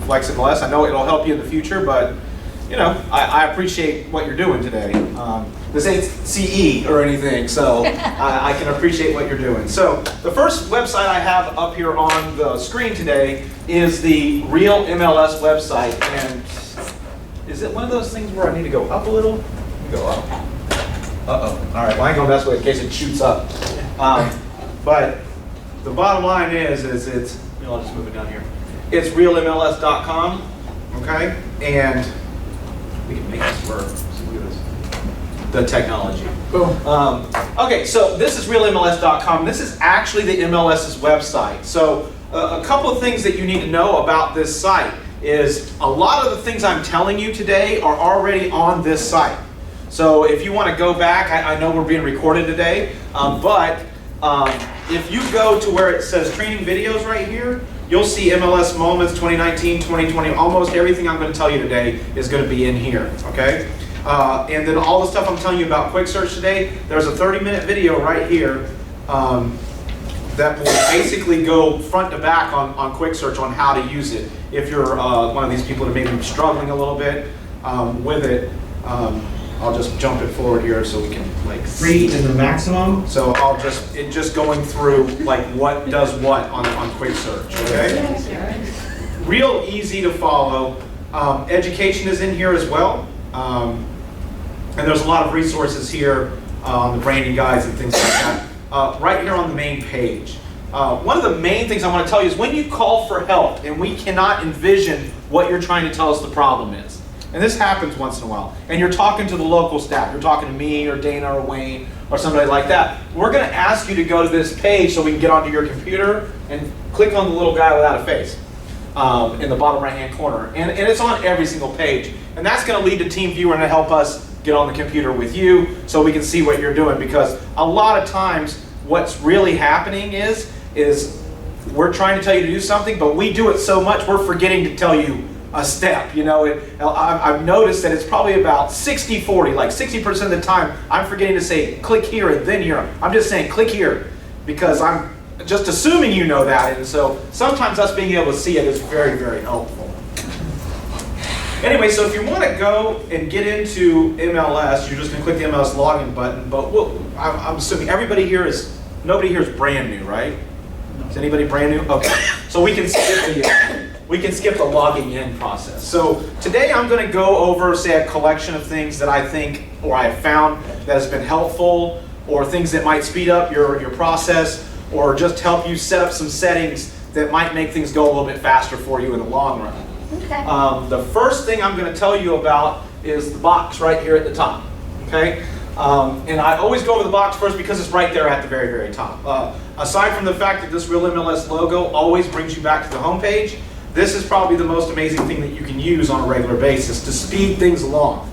Flex MLS. I know it'll help you in the future, but you know, I appreciate what you're doing today. This ain't CE or anything, so I can appreciate what you're doing. So the first website I have up here on the screen today is the Real MLS website. And is it one of those things where I need to go up a little? Go up. Uh-oh. All right, well, I ain't going that way in case it shoots up. But the bottom line is it's, I'll just move it down here. It's realmls.com, okay? And we can make this work. So look at this. The technology. Boom. Okay, so this is realmls.com. This is actually the MLS's website. So a couple of things that you need to know about this site is a lot of the things I'm telling you today are already on this site. So if you want to go back, I know we're being recorded today, but if you go to where it says training videos right here, you'll see MLS Moments 2019, 2020, almost everything I'm going to tell you today is going to be in here, okay? And then all the stuff I'm telling you about Quick Search today, there's a 30-minute video right here that will basically go front to back on Quick Search on how to use it. If you're one of these people that may be struggling a little bit with it, I'll just jump it forward here so we can like see. 3 is the maximum. So it's just going through like what does what on Quick Search, okay? Real easy to follow. Education is in here as well. And there's a lot of resources here, the branding guides and things like that, right here on the main page. One of the main things I want to tell you is when you call for help and we cannot envision what you're trying to tell us the problem is, and this happens once in a while, and you're talking to the local staff, you're talking to me or Dana or Wayne or somebody like that, we're going to ask you to go to this page so we can get onto your computer and click on the little guy without a face in the bottom right hand corner. And it's on every single page. And that's going to lead to Team Viewer and to help us get on the computer with you so we can see what you're doing, because a lot of times what's really happening is we're trying to tell you to do something, but we do it so much we're forgetting to tell you a step. You know, I've noticed that it's probably about 60-40, like 60% of the time I'm forgetting to say click here and then here. I'm just saying click here because I'm just assuming you know that, and so sometimes us being able to see it is very, very helpful. Anyway, so if you want to go and get into MLS, you're just going to click the MLS login button, but I'm assuming nobody here is brand new, right? Is anybody brand new? Okay, so we can skip the logging in process. So today I'm going to go over, say, a collection of things that I think or I have found that has been helpful, or things that might speed up your process, or just help you set up some settings that might make things go a little bit faster for you in the long run. Okay. The first thing I'm going to tell you about is the box right here at the top. Okay? And I always go over the box first because it's right there at the very, very top. Aside from the fact that this Real MLS logo always brings you back to the home page, this is probably the most amazing thing that you can use on a regular basis to speed things along.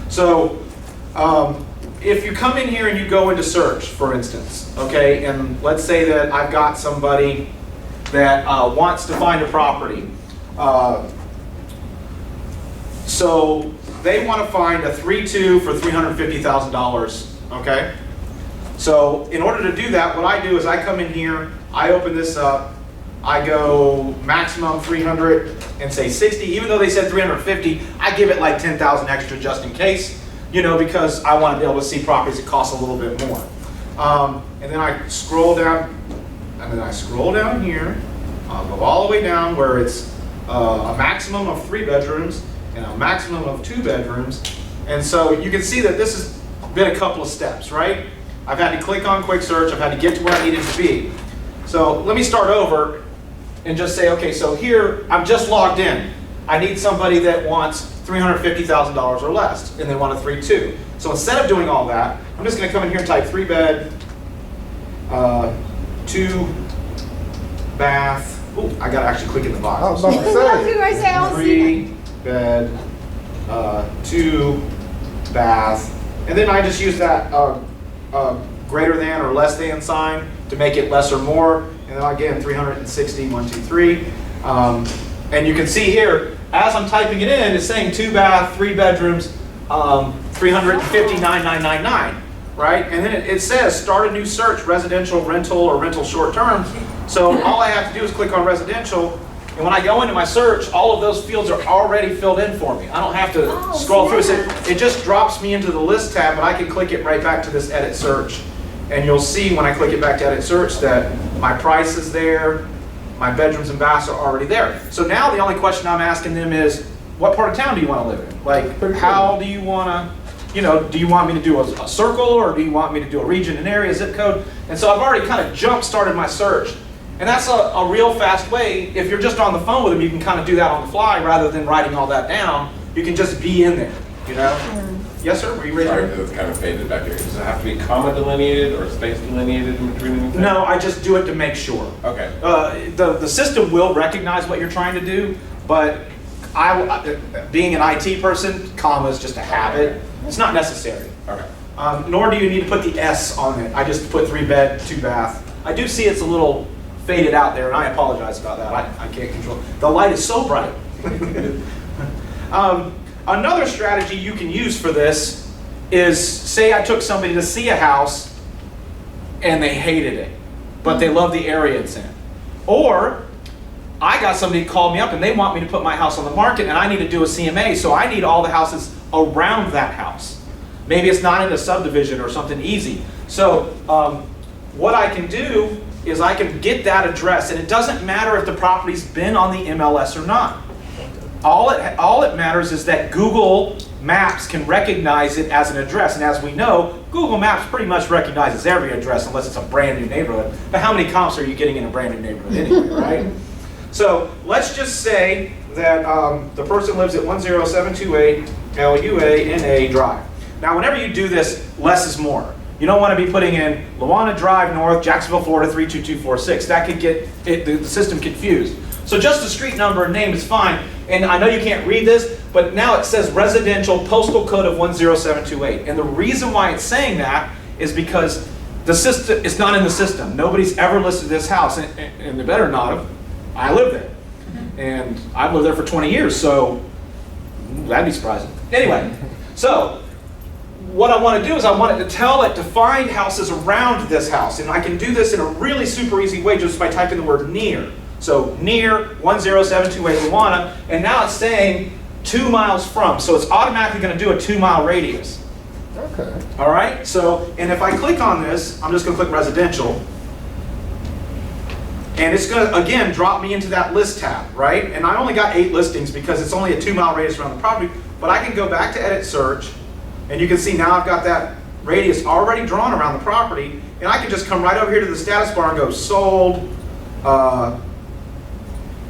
So if you come in here and you go into search, for instance, okay, and let's say that I've got somebody that wants to find a property. So they want to find a 3-2 for $350,000, okay? So in order to do that, what I do is I come in here, I open this up, I go maximum 300 and say 60. Even though they said 350, I give it like 10,000 extra just in case, you know, because I want to be able to see properties that cost a little bit more. And then I scroll down, and then I scroll down here, I'll go all the way down where it's a maximum of 3 bedrooms and a maximum of 2 bedrooms. And so you can see that this has been a couple of steps, right? I've had to click on Quick Search, I've had to get to where I needed to be. So let me start over and just say, okay, so here I'm just logged in. I need somebody that wants $350,000 or less, and they want a 3-2. So instead of doing all that, I'm just going to come in here and type 3 bed, 2 bath. Oh, I got to actually click in the box. I was about to say. 3 bed, 2 bath, and then I just use that greater than or less than sign to make it less or more. And then again, 360, 1, 2, 3. And you can see here, as I'm typing it in, it's saying 2 bath, 3 bedrooms, 359,999, right? And then it says start a new search, residential, rental, or rental short term. So all I have to do is click on residential, And when I go into my search, all of those fields are already filled in for me. I don't have to scroll through. It just drops me into the list tab, but I can click it right back to this edit search. And you'll see when I click it back to edit search that my price is there, my bedrooms and baths are already there. So now the only question I'm asking them is, what part of town do you want to live in? Like, how do you want to, do you want me to do a circle, or do you want me to do a region, an area, zip code? And so I've already kind of jump started my search. And that's a real fast way. If you're just on the phone with them, you can kind of do that on the fly rather than writing all that down. You can just be in there, Yes, sir? Were you ready? Sorry, it's kind of faded back here. Does it have to be comma delineated or space delineated in between anything? No, I just do it to make sure. Okay. The system will recognize what you're trying to do, but being an IT person, comma is just a habit. It's not necessary. Okay. Nor do you need to put the S on it. I just put 3 bed, 2 bath. I do see it's a little faded out there, and I apologize about that. I can't control. The light is so bright. Another strategy you can use for this is, say I took somebody to see a house and they hated it, but they love the area it's in. Or I got somebody call me up and they want me to put my house on the market and I need to do a CMA, so I need all the houses around that house. Maybe it's not in a subdivision or something easy. So what I can do is I can get that address, and it doesn't matter if the property's been on the MLS or not. All it matters is that Google Maps can recognize it as an address, and as we know, Google Maps pretty much recognizes every address unless it's a brand new neighborhood. But how many comps are you getting in a brand new neighborhood anyway, right? So let's just say that the person lives at 10728 LUA Drive. Now whenever you do this, less is more. You don't want to be putting in Luana Drive North, Jacksonville, Florida 32246. That could get the system confused. So just the street number and name is fine. And I know you can't read this, but now it says residential postal code of 10728. And the reason why it's saying that is because the system, it's not in the system. Nobody's ever listed this house, and they better not have. I live there. And I've lived there for 20 years, so that'd be surprising. Anyway, so what I want to do is I want it to tell it to find houses around this house. And I can do this in a really super easy way just by typing the word near. So near 10728 Luana, and now it's saying 2 miles from. So it's automatically going to do a 2-mile radius. Okay. All right, so, and if I click on this, I'm just going to click residential. And it's going to, again, drop me into that list tab, right? And I only got 8 listings because it's only a 2-mile radius around the property. But I can go back to edit search, and you can see now I've got that radius already drawn around the property. And I can just come right over here to the status bar and go sold,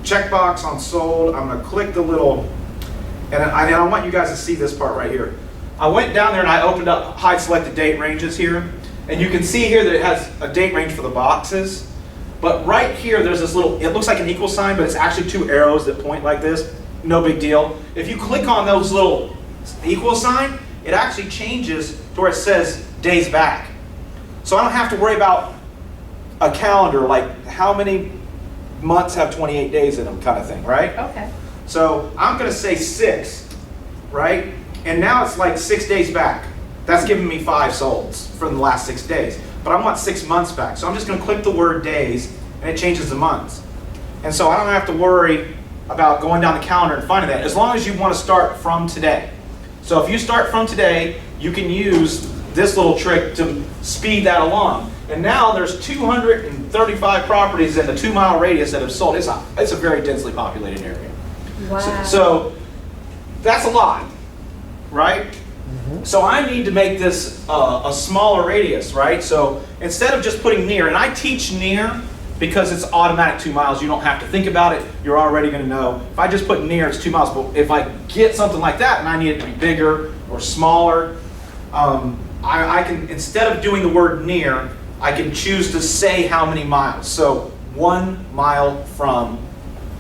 checkbox on sold. I'm going to click the little, and I want you guys to see this part right here. I went down there and I opened up hide selected date ranges here. And you can see here that it has a date range for the boxes. But right here, there's this little, it looks like an equal sign, but it's actually 2 arrows that point like this. No big deal. If you click on those little equal sign, it actually changes to where it says days back. So I don't have to worry about a calendar, like how many months have 28 days in them kind of thing, right? Okay. So I'm going to say 6, right? And now it's like 6 days back. That's giving me 5 solds from the last 6 days. But I want 6 months back. So I'm just going to click the word days, and it changes the months. And so I don't have to worry about going down the calendar and finding that, as long as you want to start from today. So if you start from today, you can use this little trick to speed that along. And now there's 235 properties in the 2-mile radius that have sold. It's a very densely populated area. Wow. So that's a lot, right? So I need to make this a smaller radius, right? So instead of just putting near, and I teach near because it's automatic 2 miles. You don't have to think about it. You're already going to know. If I just put near, it's 2 miles. But if I get something like that and I need it to be bigger or smaller, I can, instead of doing the word near, I can choose to say how many miles. So 1 mile from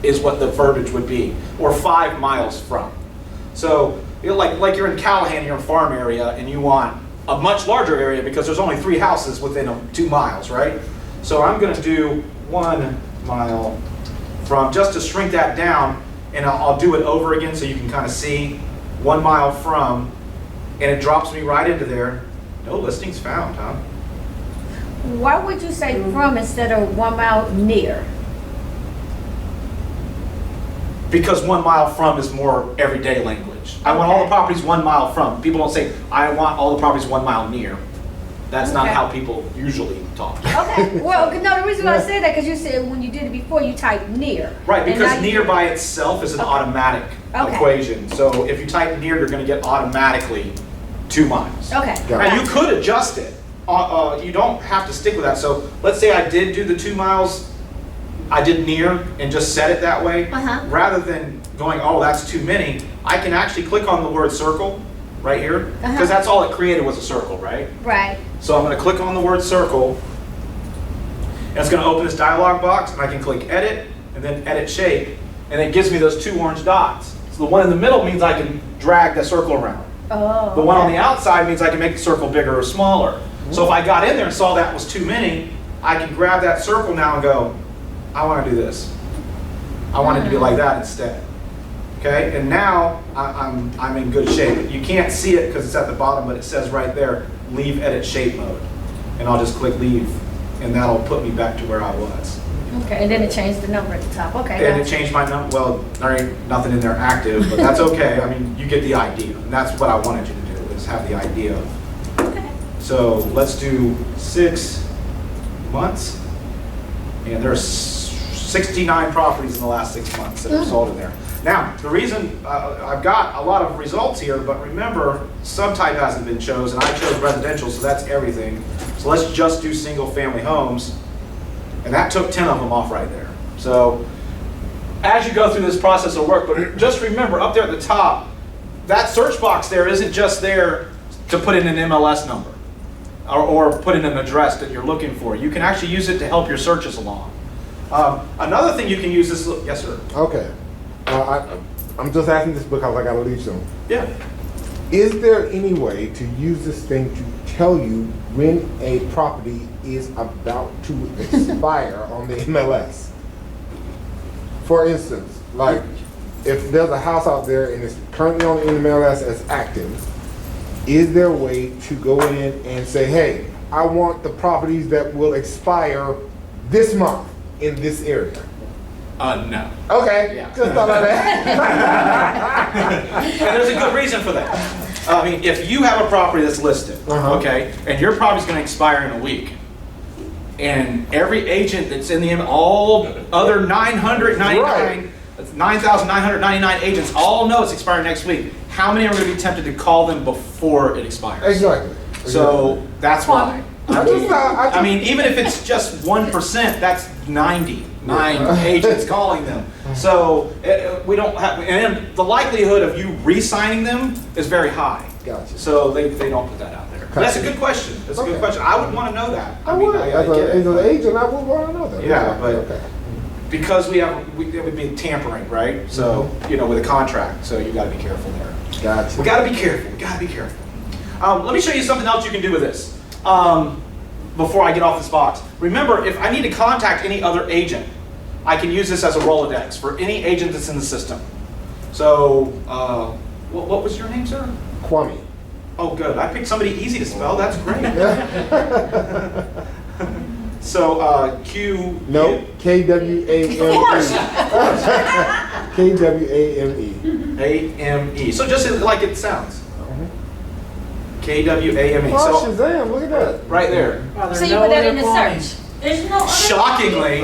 is what the verbiage would be, or 5 miles from. So like you're in Callahan, you're in a farm area, and you want a much larger area because there's only 3 houses within 2 miles, right? So I'm going to do 1 mile from, just to shrink that down, and I'll do it over again so you can kind of see 1 mile from, and it drops me right into there. No listings found, huh? Why would you say from instead of 1 mile near? Because 1 mile from is more everyday language. I want all the Okay. properties 1 mile from. People don't say, I want all the properties 1 mile near. That's not Okay. how people usually talk. Okay, well, no, the reason why I said that, because you said when you did it before, you typed near. Right, And because now you- near by itself is an automatic Okay. equation. So if you type near, you're gonna get automatically 2 miles. Okay. Got Now, you could adjust it. You don't have to stick with that. So let's say I did do the 2 miles, I did near and just set it that way. Uh-huh. Rather than going, oh, that's too many, I can actually click on the word circle right here, Uh-huh. because that's all it created was a circle, right? Right. So I'm going to click on the word circle, and it's going to open this dialog box, and I can click edit, and then edit shape, and it gives me those 2 orange dots. So the one in the middle means I can drag the circle around. Oh. The one on okay. the outside means I can make the circle bigger or smaller. So if I got in there and saw that was too many, I can grab that circle now and go, I want to do this. I want it to be like that instead. Okay, and now I'm in good shape. You can't see it because it's at the bottom, but it says right there, leave edit shape mode. And I'll just click leave, and that'll put me back to where I was. Okay, and then it changed the number at the top. Okay. And it gotcha. changed my number, well, there ain't nothing in there active, but that's okay. I mean, you get the idea, and that's what I wanted you to do, is have the idea of. Okay. So let's do 6 months, and there's 69 properties in the last 6 months that have sold in there. Now, the reason I've got a lot of results here, but remember, subtype hasn't been chosen. I chose residential, so that's everything. So let's just do single family homes, and that took 10 of them off right there. So as you go through this process of work, but just remember up there at the top, that search box there isn't just there to put in an MLS number or put in an address that you're looking for. You can actually use it to help your searches along. Another thing you can use this, yes sir. Okay. I'm just asking this because I got to leave soon. Yeah. Is there any way to use this thing to tell you when a property is about to expire on the MLS? For instance, like if there's a house out there and it's currently on the MLS as active, is there a way to go in and say, hey, I want the properties that will expire this month in this area? No. Okay, Yeah. just thought of that. And there's a good reason for that. I mean, if you have a property that's listed, Uh-huh. okay, and your property's going to expire in a week, and every agent that's in the all other 999, Right. 9,999 agents all know it's expiring next week, how many are going to be tempted to call them before it expires? Exactly. So that's why. I mean, even if it's just 1%, that's 99 agents calling them. So we don't have, and the likelihood of you re-signing them is very high. Gotcha. So they don't put that out there. But that's a good question. That's a good Okay. question. I would want to know that. I would. I As get it. an agent, I would want to know that. Yeah, but okay. because it would be tampering, right? So, with a contract, so you got to be careful there. Gotcha. We got to be careful. We got to be careful. Let me show you something else you can do with this before I get off this box. Remember, if I need to contact any other agent, I can use this as a Rolodex for any agent that's in the system. So, what was your name, sir? Kwame. Oh, good. I picked somebody easy to spell. That's great. So, Q. No, Kwame. Of course. Kwame. A-M-E. So just like it sounds. K-W-A-M-E. Oh, So Shazam, look at that. right there. So you put that in the search. There's no other. Shockingly,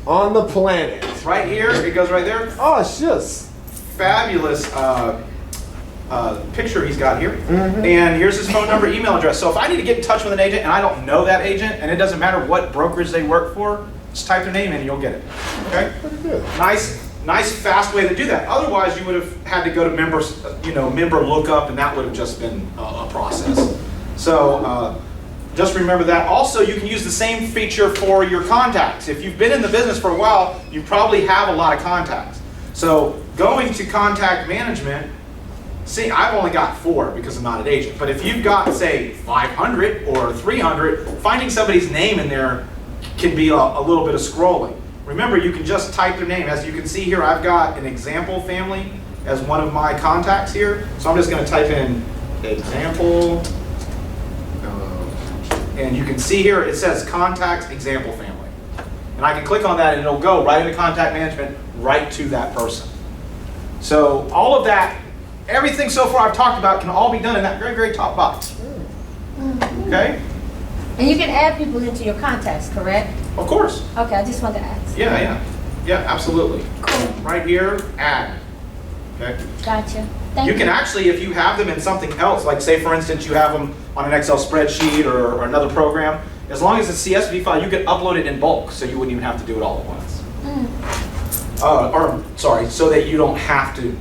On the planet. right here, it goes right there. Oh, shucks. Fabulous picture he's got here. And here's his phone number, email address. So if I need to get in touch with an agent and I don't know that agent, and it doesn't matter what brokerage they work for, just type their name in and you'll get it. Okay? Pretty good. Nice, fast way to do that. Otherwise, you would have had to go to member lookup, and that would have just been a process. So just remember that. Also, you can use the same feature for your contacts. If you've been in the business for a while, you probably have a lot of contacts. So going to contact management, see, I've only got 4 because I'm not an agent. But if you've got, say, 500 or 300, finding somebody's name in there can be a little bit of scrolling. Remember, you can just type their name. As you can see here, I've got an example family as one of my contacts here. So I'm just going to type in example. And you can see here, it says contact example family. And I can click on that and it'll go right into contact management right to that person. So all of that, everything so far I've talked about can all be done in that very, very top box. Okay? And you can add people into your contacts, correct? Of course. Okay, I just wanted to ask. Yeah, absolutely. Cool. Right here, add. Okay? Gotcha. Thank You can actually, if you have them in something else, like say for instance you have them on an Excel spreadsheet or another program, as long as it's a CSV file, you can upload it in bulk, so you wouldn't even have to do it all at once. So that you don't have to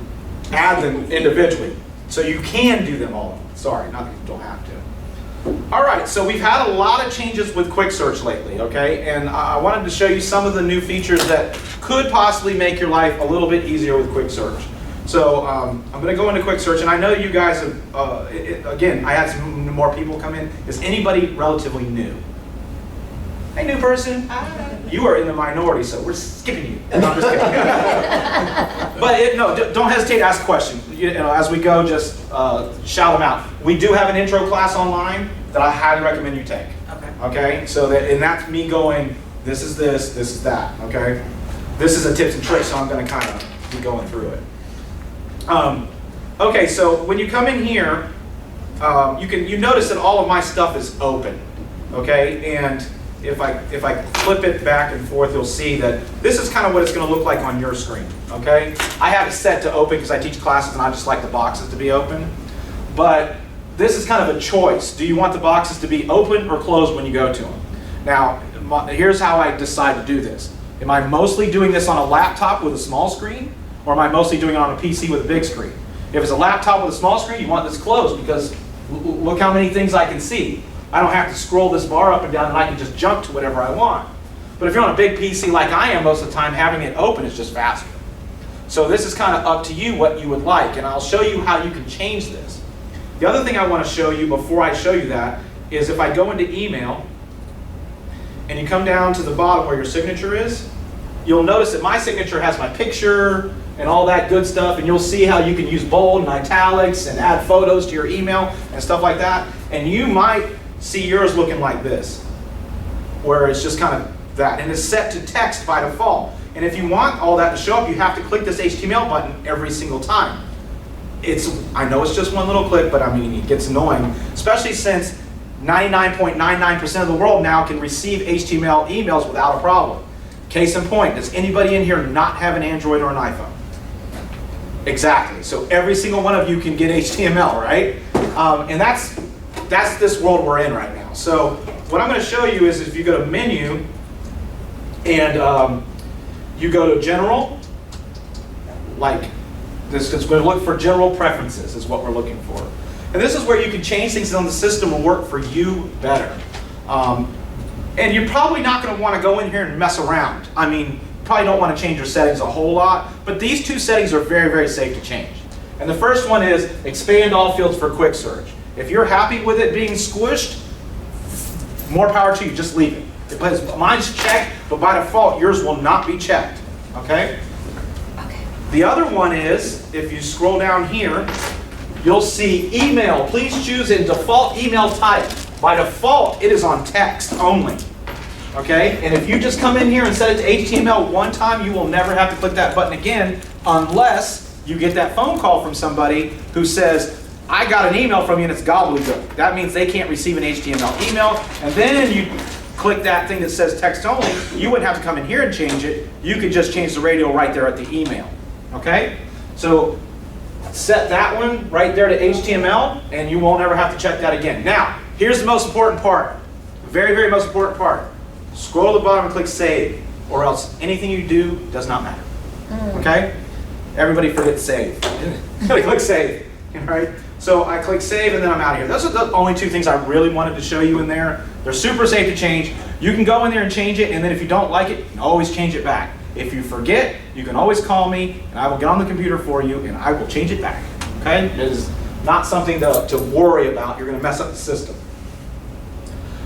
add them individually. So you can do them all at once. Sorry, not that you don't have to. All right, so we've had a lot of changes with Quick Search lately, okay? And I wanted to show you some of the new features that could possibly make your life a little bit easier with Quick Search. So I'm going to go into Quick Search, and I know you guys have, again, I had some more people come in. Is anybody relatively new? Hey, new person. You are in the minority, so we're skipping you. No, I'm just kidding. But no, don't hesitate to ask questions. You know, as we go, just shout them out. We do have an intro class online that I highly recommend you take. Okay. So and that's me going, this is this is that. Okay. This is a tips and tricks, so I'm going to kind of be going through it. Okay, so when you come in here, you notice that all of my stuff is open. Okay, and if I flip it back and forth, you'll see that this is kind of what it's going to look like on your screen. Okay, I have it set to open because I teach classes and I just like the boxes to be open. But this is kind of a choice. Do you want the boxes to be open or closed when you go to them? Now, here's how I decide to do this. Am I mostly doing this on a laptop with a small screen, or am I mostly doing it on a PC with a big screen? If it's a laptop with a small screen, you want this closed because look how many things I can see. I don't have to scroll this bar up and down and I can just jump to whatever I want. But if you're on a big PC like I am most of the time, having it open is just faster. So this is kind of up to you what you would like, and I'll show you how you can change this. The other thing I want to show you before I show you that is if I go into email and you come down to the bottom where your signature is, you'll notice that my signature has my picture and all that good stuff, and you'll see how you can use bold and italics and add photos to your email and stuff like that. And you might see yours looking like this, where it's just kind of that, and it's set to text by default. And if you want all that to show up, you have to click this HTML button every single time. I know it's just one little click, but I mean, it gets annoying, especially since 99.99% of the world now can receive HTML emails without a problem. Case in point, does anybody in here not have an Android or an iPhone? Exactly. So every single one of you can get HTML, right? And that's this world we're in right now. So what I'm going to show you is if you go to Menu and you go to General, like this is going to look for General Preferences is what we're looking for. And this is where you can change things on the system will work for you better. And you're probably not going to want to go in here and mess around. I mean, you probably don't want to change your settings a whole lot, but these two settings are very, very safe to change. And the first one is expand all fields for quick search. If you're happy with it being squished, more power to you, just leave it. Because mine's checked, but by default, yours will not be checked, okay? The other one is, if you scroll down here, you'll see email. Please choose in default email type. By default, it is on text only. Okay? And if you just come in here and set it to HTML one time, you will never have to click that button again unless you get that phone call from somebody who says, I got an email from you and it's gobbledygook. That means they can't receive an HTML email. And then you click that thing that says text only. You wouldn't have to come in here and change it. You could just change the radio right there at the email. Okay? So set that one right there to HTML and you won't ever have to check that again. Now, here's the most important part. Very, very most important part. Scroll to the bottom and click Save, or else anything you do does not matter. Okay? Everybody forget Save. Click Save. Right? So I click Save and then I'm out of here. Those are the only two things I really wanted to show you in there. They're super safe to change. You can go in there and change it, and then if you don't like it, you can always change it back. If you forget, you can always call me, and I will get on the computer for you, and I will change it back. Okay? It is not something to worry about. You're going to mess up the system.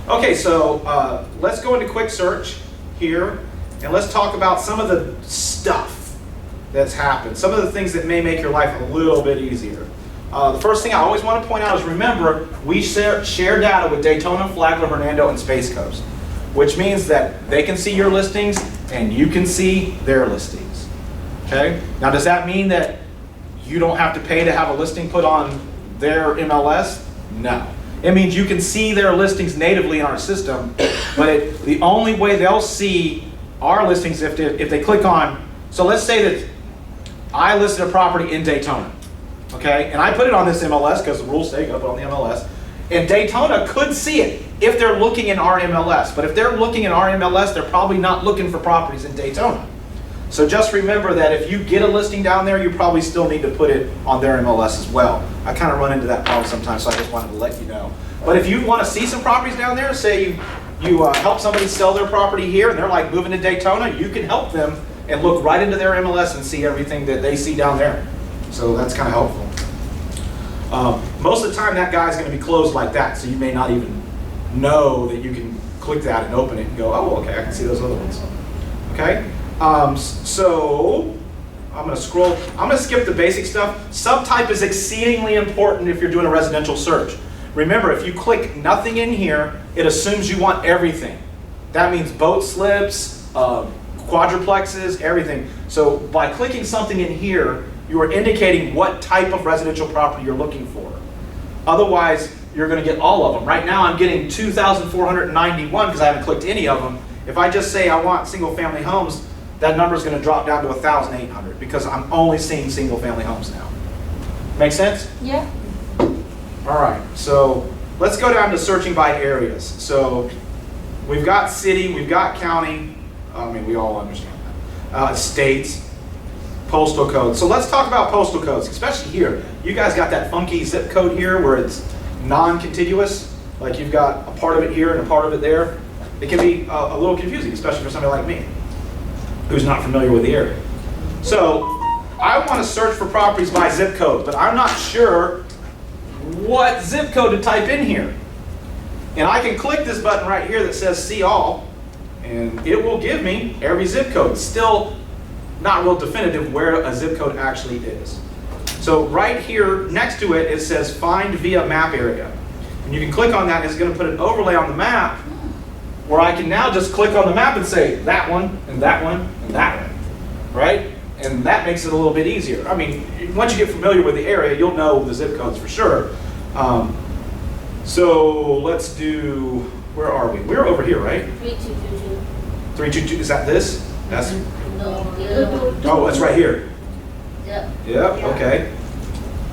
Okay, so let's go into Quick Search here, and let's talk about some of the stuff that's happened, some of the things that may make your life a little bit easier. The first thing I always want to point out is remember, we share data with Daytona, Flagler, Hernando, and Space Coast, which means that they can see your listings and you can see their listings. Okay? Now, does that mean that you don't have to pay to have a listing put on their MLS? No. It means you can see their listings natively in our system, but the only way they'll see our listings if they click on, so let's say that I listed a property in Daytona, okay? And I put it on this MLS because the rules say you gotta put it on the MLS. And Daytona could see it if they're looking in our MLS. But if they're looking in our MLS, they're probably not looking for properties in Daytona. So just remember that if you get a listing down there, you probably still need to put it on their MLS as well. I kind of run into that problem sometimes, so I just wanted to let you know. But if you want to see some properties down there, say you help somebody sell their property here and they're like moving to Daytona, you can help them and look right into their MLS and see everything that they see down there. So that's kind of helpful. Most of the time that guy's going to be closed like that, so you may not even know that you can click that and open it and go, oh, okay, I can see those other ones. Okay? So I'm going to scroll. I'm going to skip the basic stuff. Subtype is exceedingly important if you're doing a residential search. Remember, if you click nothing in here, it assumes you want everything. That means boat slips, quadruplexes, everything. So by clicking something in here, you are indicating what type of residential property you're looking for. Otherwise, you're going to get all of them. Right now, I'm getting 2,491 because I haven't clicked any of them. If I just say I want single-family homes, that number is going to drop down to 1,800 because I'm only seeing single-family homes now. Make sense? Yeah. All right, so let's go down to searching by areas. So we've got city, we've got county. I mean, we all understand that. States, postal codes. So let's talk about postal codes, especially here. You guys got that funky zip code here where it's non-contiguous. Like you've got a part of it here and a part of it there. It can be a little confusing, especially for somebody like me who's not familiar with the area. So I want to search for properties by zip code, but I'm not sure what zip code to type in here. And I can click this button right here that says see all, and it will give me every zip code. Still not real definitive where a zip code actually is. So right here next to it, it says find via map area. And you can click on that and it's going to put an overlay on the map where I can now just click on the map and say that one, and that one, and that one, right? And that makes it a little bit easier. I mean, once you get familiar with the area, you'll know the zip codes for sure. So let's do, where are we? We're over here, right? 3222. 322, is that this? That's, No, the other one. oh, it's right here. Yep. Yep, okay.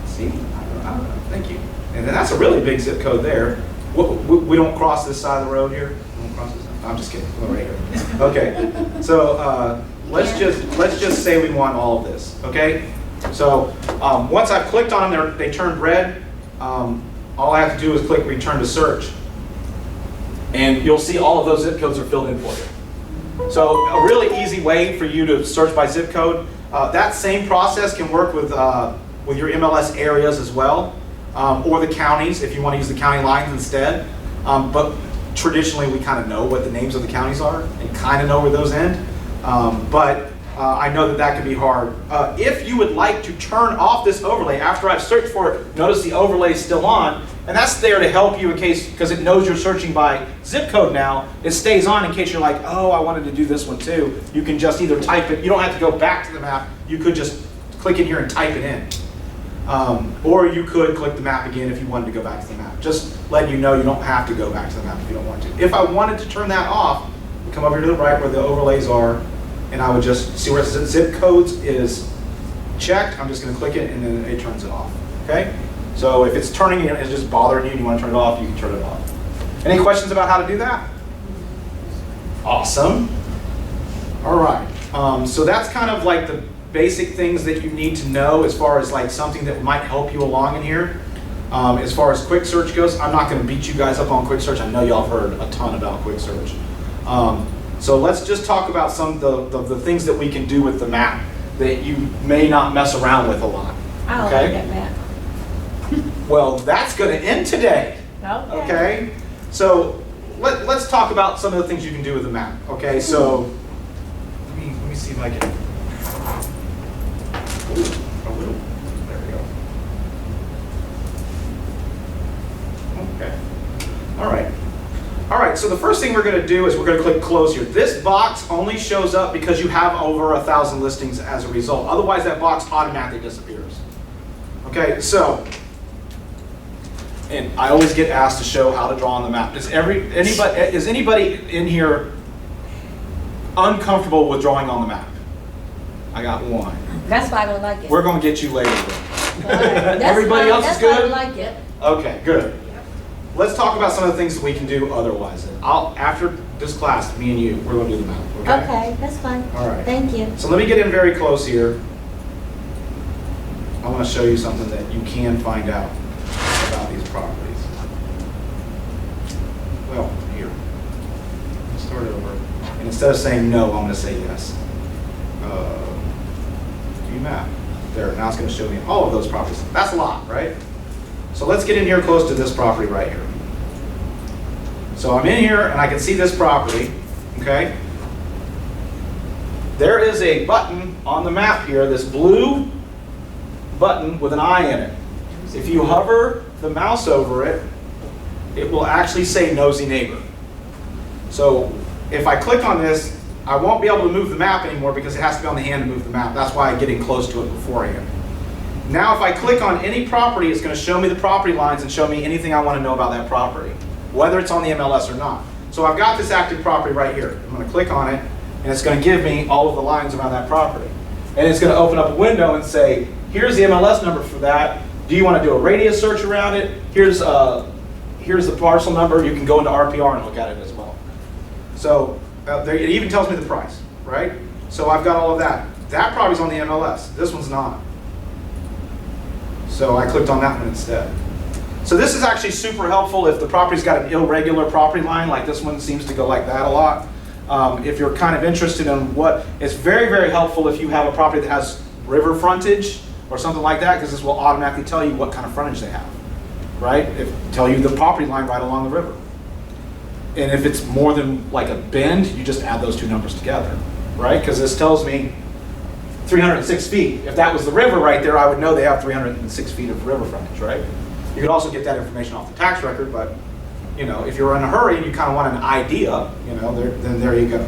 See, I don't know, thank you. And then that's a really big zip code there. We don't cross this side of the road here? We don't cross this side? I'm just kidding, we're right here. Okay, so let's just say we want all of this, okay? So once I've clicked on them, they turned red. All I have to do is click return to search. And you'll see all of those zip codes are filled in for you. So a really easy way for you to search by zip code. That same process can work with your MLS areas as well, or the counties if you want to use the county lines instead. But traditionally we kind of know what the names of the counties are and kind of know where those end. But I know that can be hard. If you would like to turn off this overlay after I've searched for it, notice the overlay is still on, and that's there to help you in case, because it knows you're searching by zip code now, it stays on in case you're like, oh, I wanted to do this one too. You can just either type it, you don't have to go back to the map, you could just click in here and type it in. Or you could click the map again if you wanted to go back to the map. Just letting you know you don't have to go back to the map if you don't want to. If I wanted to turn that off, come over here to the right where the overlays are, and I would just see where it says zip codes is checked. I'm just going to click it and then it turns it off. Okay? So if it's turning it, it's just bothering you and you want to turn it off, you can turn it off. Any questions about how to do that? Awesome. All right. So that's kind of like the basic things that you need to know as far as like something that might help you along in here. As far as quick search goes, I'm not going to beat you guys up on quick search. I know y'all have heard a ton about quick search. So let's just talk about some of the things that we can do with the map that you may not mess around with a lot. I don't Okay? like that map. Well, that's going to end today. Okay. Okay? So let's talk about some of the things you can do with the map. Okay? So let me see if I can. Ooh, a little. There we go. Okay. All right. right, so the first thing we're going to do is we're going to click close here. This box only shows up because you have over 1,000 listings as a result. Otherwise, that box automatically disappears. Okay, so, and I always get asked to show how to draw on the map. Is anybody in here uncomfortable with drawing on the map? I got one. That's why I don't like it. We're going to get you later. That's Everybody why- else is That's why I good? don't like it. Okay, good. Let's talk about some of the things that we can do otherwise. After this class, me and you, we're going to do the map. Okay? Okay, that's fine. All right. Thank you. So let me get in very close here. I want to show you something that you can find out about these properties. Well, here. Let's start over. And instead of saying no, I'm going to say yes. View map. There. Now it's going to show me all of those properties. That's a lot, right? So let's get in here close to this property right here. So I'm in here and I can see this property, okay? There is a button on the map here, this blue button with an eye in it. If you hover the mouse over it, it will actually say Nosy Neighbor. So if I click on this, I won't be able to move the map anymore because it has to be on the hand to move the map. That's why I'm getting close to it beforehand. Now if I click on any property, it's going to show me the property lines and show me anything I want to know about that property, whether it's on the MLS or not. So I've got this active property right here. I'm going to click on it, and it's going to give me all of the lines around that property. And it's going to open up a window and say, here's the MLS number for that. Do you want to do a radius search around it? Here's the parcel number. You can go into RPR and look at it as well. So it even tells me the price, right? So I've got all of that. That property's on the MLS. This one's not. So I clicked on that one instead. So this is actually super helpful if the property's got an irregular property line, like this one seems to go like that a lot. If you're kind of interested in it's very, very helpful if you have a property that has river frontage or something like that, because this will automatically tell you what kind of frontage they have, right? Tell you the property line right along the river. And if it's more than like a bend, you just add those two numbers together, right? Because this tells me 306 feet. If that was the river right there, I would know they have 306 feet of river frontage, right? You could also get that information off the tax record, but you know, if you're in a hurry and you kind of want an idea, you know, then there you go.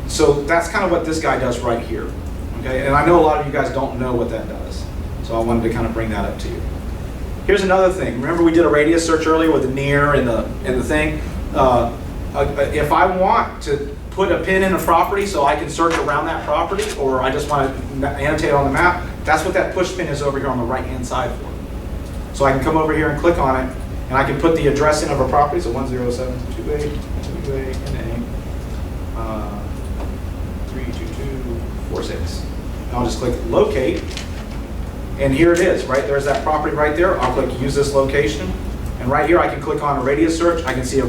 So that's kind of what this guy does right here, okay? And I know a lot of you guys don't know what that does, so I wanted to kind of bring that up to you. Here's another thing. Remember we did a radius search earlier with the near and the thing? If I want to put a pin in a property so I can search around that property, or I just want to annotate on the map, that's what that push pin is over here on the right-hand side for. So I can come over here and click on it, and I can put the address in of a property, so 10728 NA 32246. And I'll just click locate, and here it is, right? There's that property right there. I'll click use this location, and right here I can click on a radius search. I can see a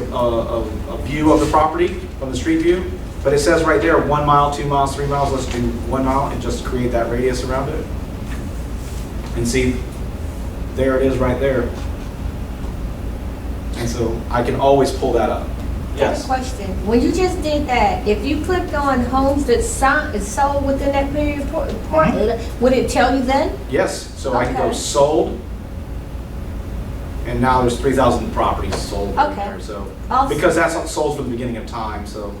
view of the property from the street view, but it says right there 1 mile, 2 miles, 3 miles. Let's do 1 mile and just create that radius around it. And see, there it is right there. And so I can always pull that up. Yes? Question. When you just did that, if you clicked on homes that is sold within that period, would it tell you then? Yes. So I can go Okay. sold, and now there's 3,000 properties sold right Okay. there. So Awesome. because that's not sold from the beginning of time. So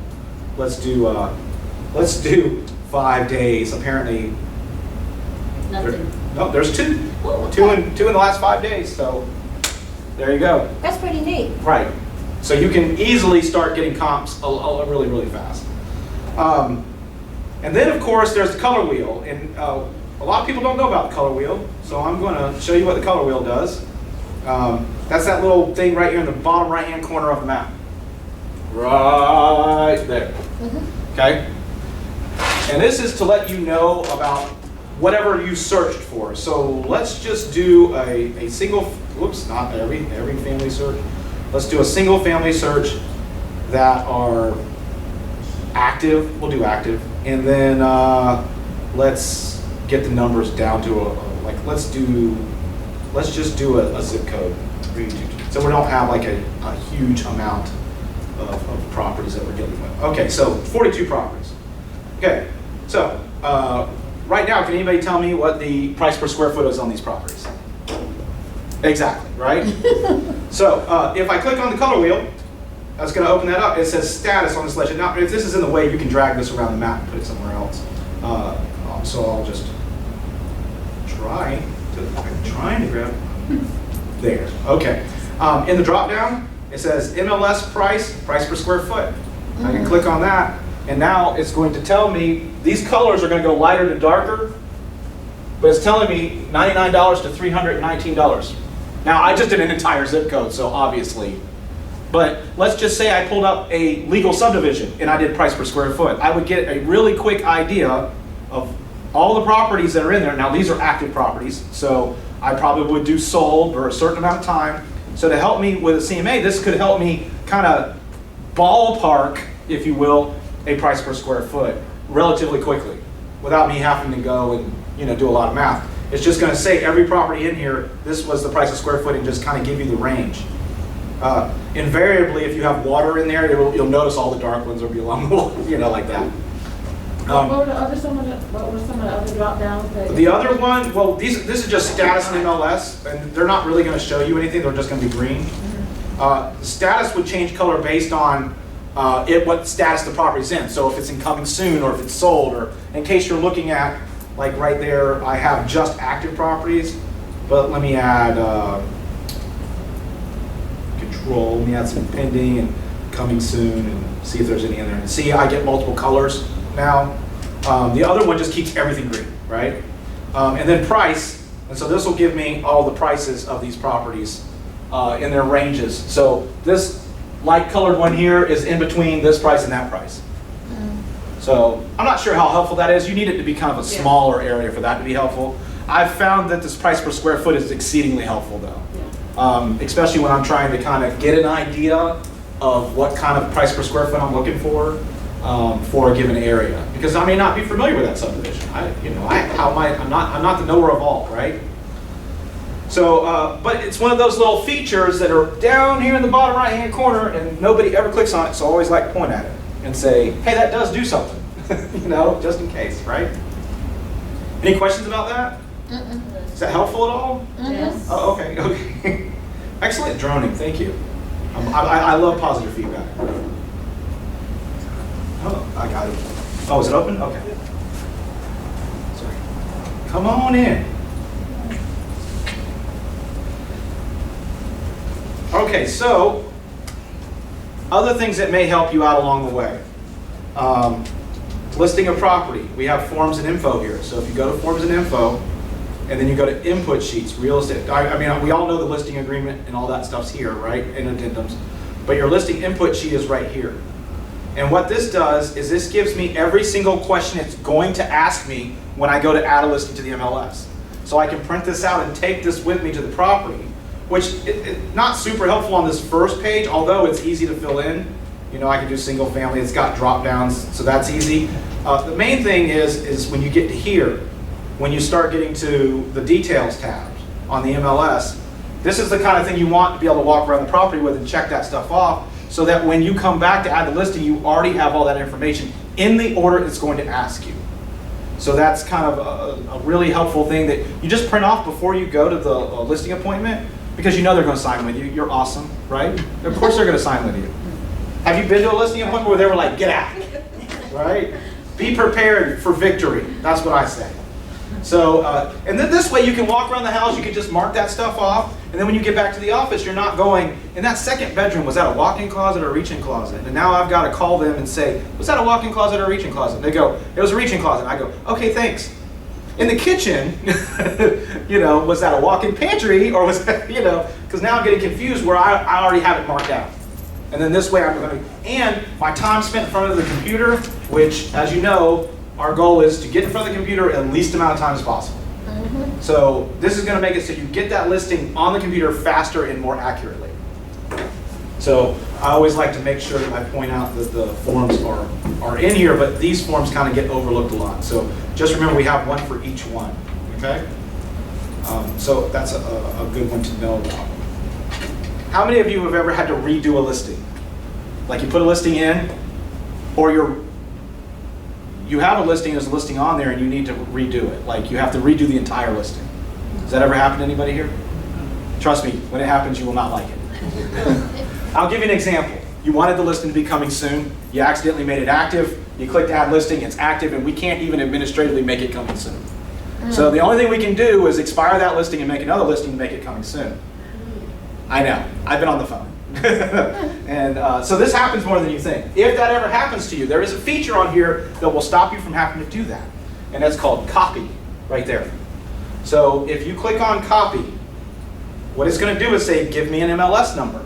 let's do 5 days. Apparently, Nothing. no, there's two. Oh, Two okay. in the last 5 days. So there you go. That's pretty neat. Right. So you can easily start getting comps really, really fast. And then, of course, there's the color wheel. And a lot of people don't know about the color wheel, so I'm going to show you what the color wheel does. That's that little thing right here in the bottom right-hand corner of the map. Right there. Okay? And this is to let you know about whatever you searched for. So let's just do a single, whoops, not every family search. Let's do a single family search that are active. We'll do active. And then let's get the numbers down to let's just do a zip code. So we don't have like a huge amount of properties that we're dealing with. Okay, so 42 properties. Okay, so right now, can anybody tell me what the price per square foot is on these properties? Exactly, right? So if I click on the color wheel, that's going to open that up. It says status on this legend. Now, if this is in the way, you can drag this around the map and put it somewhere else. So I'll just I'm trying to grab. There. Okay. In the drop down, it says MLS price per square foot. I can click on that, and now it's going to tell me these colors are going to go lighter to darker, but it's telling me $99 to $319. Now, I just did an entire zip code, so obviously. But let's just say I pulled up a legal subdivision and I did price per square foot. I would get a really quick idea of all the properties that are in there. Now, these are active properties, so I probably would do sold for a certain amount of time. So to help me with a CMA, this could help me kind of ballpark, if you will, a price per square foot relatively quickly without me having to go and do a lot of math. It's just going to say every property in here, this was the price of square foot, and just kind of give you the range. Invariably, if you have water in there, you'll notice all the dark ones will be along the wall, like that. What were some of the other drop downs? The other one, well, this is just status and MLS, and they're not really going to show you anything. They're just going to be green. The status would change color based on what status the property's in. So if it's incoming soon, or if it's sold, or in case you're looking at, like right there, I have just active properties, but let me add control. Let me add some pending and coming soon, and see if there's any in there. And see, I get multiple colors now. The other one just keeps everything green, right? And then price, and so this will give me all the prices of these properties in their ranges. So this light colored one here is in between this price and that price. So I'm not sure how helpful that is. You need it to be kind of a smaller area for that to be helpful. I've found that this price per square foot is exceedingly helpful though. Especially when I'm trying to kind of get an idea of what kind of price per square foot I'm looking for a given area, because I may not be familiar with that subdivision. I'm not the knower of all, right? So, but it's one of those little features that are down here in the bottom right-hand corner, and nobody ever clicks on it. So I always like to point at it and say, "Hey, that does do something," just in case, right? Any questions about that? Is that helpful at all? Yes. Oh, okay. Excellent droning, thank you. I love positive feedback. Oh, I got it. Oh, is it open? Okay. Sorry. Come on in. Okay, so other things that may help you out along the way. Listing a property. We have forms and info here. So if you go to forms and info, and then you go to input sheets, real estate. I mean, we all know the listing agreement and all that stuff's here, right? And addendums. But your listing input sheet is right here. And what this does is this gives me every single question it's going to ask me when I go to add a listing to the MLS. So I can print this out and take this with me to the property, which is not super helpful on this first page, although it's easy to fill in. I can do single family, it's got drop downs, so that's easy. The main thing is when you get to here, when you start getting to the details tab on the MLS, this is the kind of thing you want to be able to walk around the property with and check that stuff off, so that when you come back to add the listing, you already have all that information in the order it's going to ask you. So that's kind of a really helpful thing that you just print off before you go to the listing appointment, because they're going to sign with you. You're awesome, right? Of course they're going to sign with you. Have you been to a listing appointment where they were like, "Get out," right? Be prepared for victory. That's what I say. So, and then this way you can walk around the house, you can just mark that stuff off, and then when you get back to the office, you're not going, "In that second bedroom, was that a walk-in closet or a reach-in closet?" And now I've got to call them and say, "Was that a walk-in closet or a reach-in closet?" And they go, "It was a reach-in closet." I go, "Okay, thanks." In the kitchen, was that a walk-in pantry, or was that, because now I'm getting confused where I already have it marked out. And then this way I'm going to, and my time spent in front of the computer, which, as you know, our goal is to get in front of the computer at least amount of time as possible. So this is going to make it so you get that listing on the computer faster and more accurately. So I always like to make sure that I point out that the forms are in here, but these forms kind of get overlooked a lot. So just remember we have one for each one, okay? So that's a good one to know about. How many of you have ever had to redo a listing? Like you put a listing in, or you have a listing, there's a listing on there, and you need to redo it. Like you have to redo the entire listing. Does that ever happen to anybody here? Trust me, when it happens, you will not like it. I'll give you an example. You wanted the listing to be coming soon. You accidentally made it active. You clicked add listing, it's active, and we can't even administratively make it coming soon. So the only thing we can do is expire that listing and make another listing and make it coming soon. I know, I've been on the phone. And so this happens more than you think. If that ever happens to you, there is a feature on here that will stop you from having to do that. And that's called copy, right there. So if you click on copy, what it's going to do is say, give me an MLS number.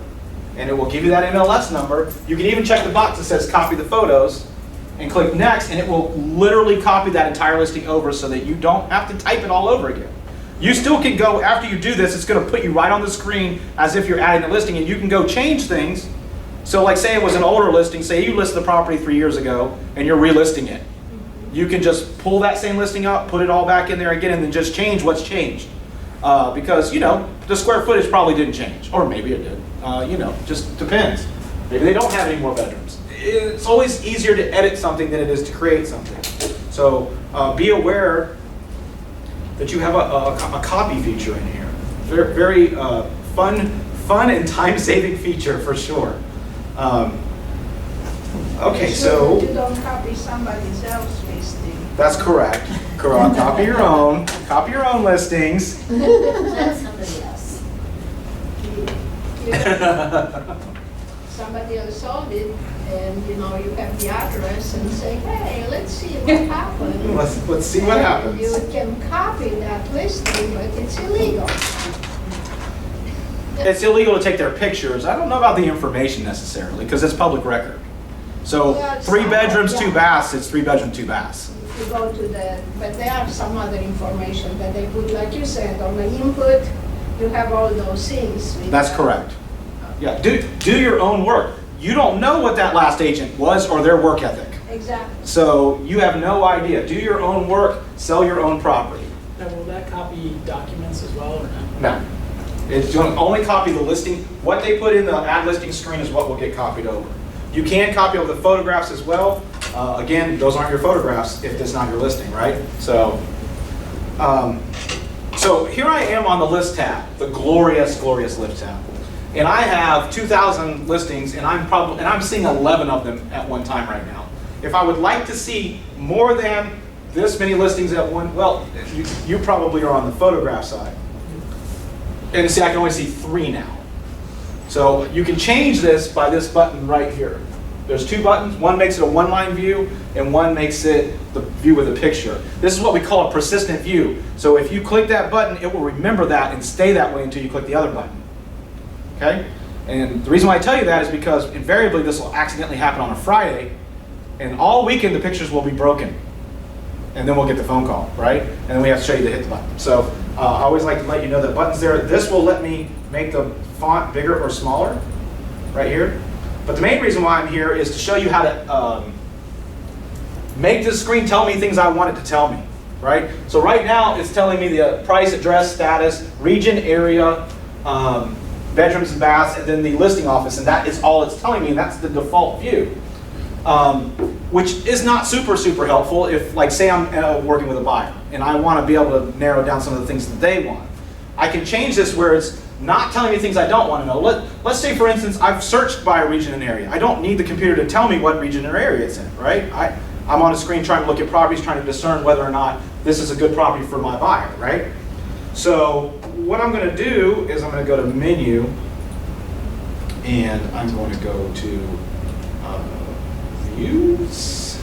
And it will give you that MLS number. You can even check the box that says copy the photos and click next, and it will literally copy that entire listing over so that you don't have to type it all over again. You still can go, after you do this, it's going to put you right on the screen as if you're adding the listing, and you can go change things. So like say it was an older listing, say you listed the property 3 years ago and you're relisting it. You can just pull that same listing up, put it all back in there again, and then just change what's changed. Because, you know, the square footage probably didn't change, or maybe it did. You know, just depends. Maybe they don't have any more bedrooms. It's always easier to edit something than it is to create something. So be aware that you have a copy feature in here. Very, very fun and time-saving feature for sure. Okay, so You don't copy somebody else's listing. that's correct. Copy your own. Copy your own listings. That's somebody else. Somebody else sold it, and you know, you have the address and say, hey, let's see what happened. Let's see what happens. You can copy that listing, but it's illegal. It's illegal to take their pictures. I don't know about the information necessarily, because it's public record. So Well, it's 3 not, bedrooms, yeah. 2 baths, it's 3 bedroom, 2 baths. If you go to the, but there are some other information that they put, like you said, on the input, you have all those things. with That's the- correct. Yeah, do your own work. You don't know what that last agent was or their work ethic. Exactly. So you have no idea. Do your own work, sell your own property. Now, will that copy documents as well, or no? No. It's going to only copy the listing. What they put in the add listing screen is what will get copied over. You can copy over the photographs as well. Again, those aren't your photographs if it's not your listing, right? So, so here I am on the list tab, the glorious, glorious list tab. And I have 2,000 listings, and I'm seeing 11 of them at one time right now. If I would like to see more than this many listings at one, well, you probably are on the photograph side. And see, I can only see 3 now. So you can change this by this button right here. There's 2 buttons. One makes it a one-line view, and one makes it the view with a picture. This is what we call a persistent view. So if you click that button, it will remember that and stay that way until you click the other button. Okay? And the reason why I tell you that is because invariably this will accidentally happen on a Friday, and all weekend the pictures will be broken. And then we'll get the phone call, right? And then we have to show you to hit the button. So I always like to let you know that button's there. This will let me make the font bigger or smaller, right here. But the main reason why I'm here is to show you how to make this screen tell me things I want it to tell me, right? So right now it's telling me the price, address, status, region, area, bedrooms and baths, and then the listing office, and that is all it's telling me, and that's the default view. Which is not super helpful if, like, say I'm working with a buyer and I want to be able to narrow down some of the things that they want. I can change this where it's not telling me things I don't want to know. Let's say, for instance, I've searched by a region and area. I don't need the computer to tell me what region or area it's in, right? I'm on a screen trying to look at properties, trying to discern whether or not this is a good property for my buyer, right? So what I'm going to do is I'm going to go to menu, and I'm going to go to views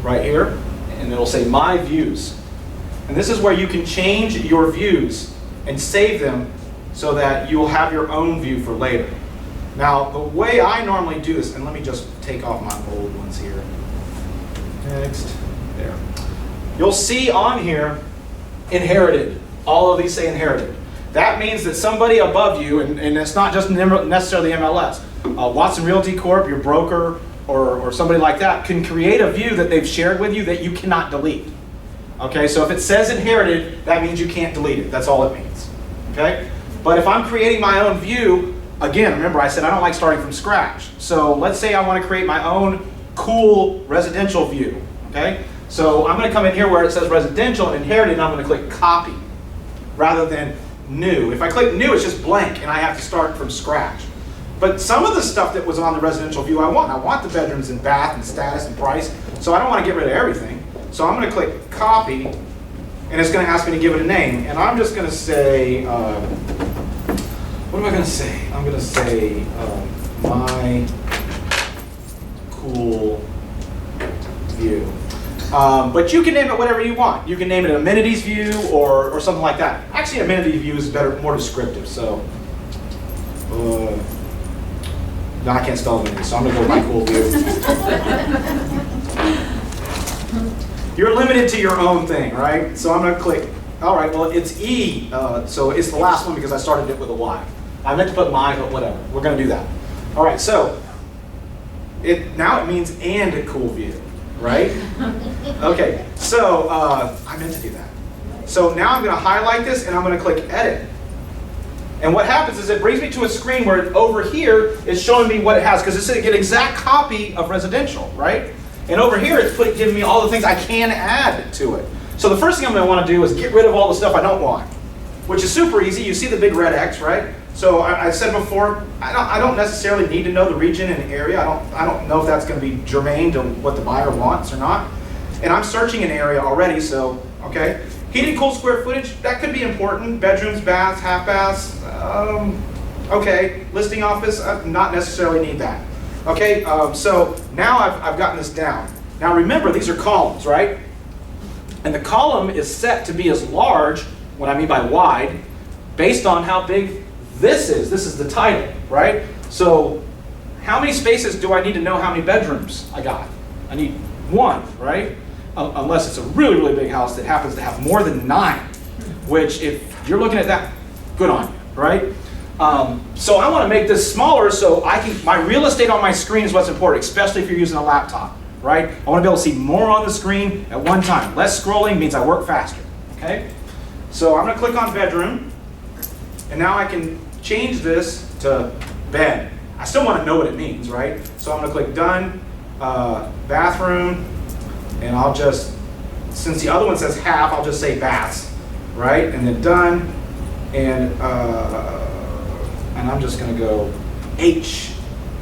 right here, and it'll say my views. And this is where you can change your views and save them so that you'll have your own view for later. Now, the way I normally do this, and let me just take off my old ones here. Next, there. You'll see on here, inherited. All of these say inherited. That means that somebody above you, and it's not just necessarily MLS, Watson Realty Corp, your broker, or somebody like that, can create a view that they've shared with you that you cannot delete. Okay, so if it says inherited, that means you can't delete it. That's all it means. Okay? But if I'm creating my own view, again, remember I said I don't like starting from scratch. So let's say I want to create my own cool residential view. Okay? So I'm going to come in here where it says residential and inherited, and I'm going to click copy rather than new. If I click new, it's just blank and I have to start from scratch. But some of the stuff that was on the residential view I want the bedrooms and bath and status and price, so I don't want to get rid of everything. So I'm going to click copy, and it's going to ask me to give it a name. And I'm just going to say, what am I going to say? I'm going to say my cool view. But you can name it whatever you want. You can name it amenities view or something like that. Actually, amenity view is better, more descriptive. So, no, I can't spell amenities, so I'm going to go with my cool view. You're limited to your own thing, right? So I'm going to click. All right, well, it's E, so it's the last one because I started it with a Y. I meant to put my, but whatever. We're going to do that. All right, so now it means and a cool view, right? Okay, so I meant to do that. So now I'm going to highlight this and I'm going to click Edit. And what happens is it brings me to a screen where over here it's showing me what it has, because it's an exact copy of residential, right? And over here it's giving me all the things I can add to it. So the first thing I'm going to want to do is get rid of all the stuff I don't want, which is super easy. You see the big red X, right? So I said before, I don't necessarily need to know the region and area. I don't know if that's going to be germane to what the buyer wants or not. And I'm searching an area already, so, okay. Heated cool square footage, that could be important. Bedrooms, baths, half baths, okay. Listing office, not necessarily need that. Okay, so now I've gotten this down. Now remember, these are columns, right? And the column is set to be as large, what I mean by wide, based on how big this is. This is the title, right? So how many spaces do I need to know how many bedrooms I got? I need 1, right? Unless it's a really, really big house that happens to have more than 9, which if you're looking at that, good on you, right? So I want to make this smaller so my real estate on my screen is what's important, especially if you're using a laptop, right? I want to be able to see more on the screen at one time. Less scrolling means I work faster, okay? So I'm going to click on bedroom, and now I can change this to bed. I still want to know what it means, right? So I'm going to click done, bathroom, and I'll just, since the other one says half, I'll just say baths, right? And then done, and I'm just going to go H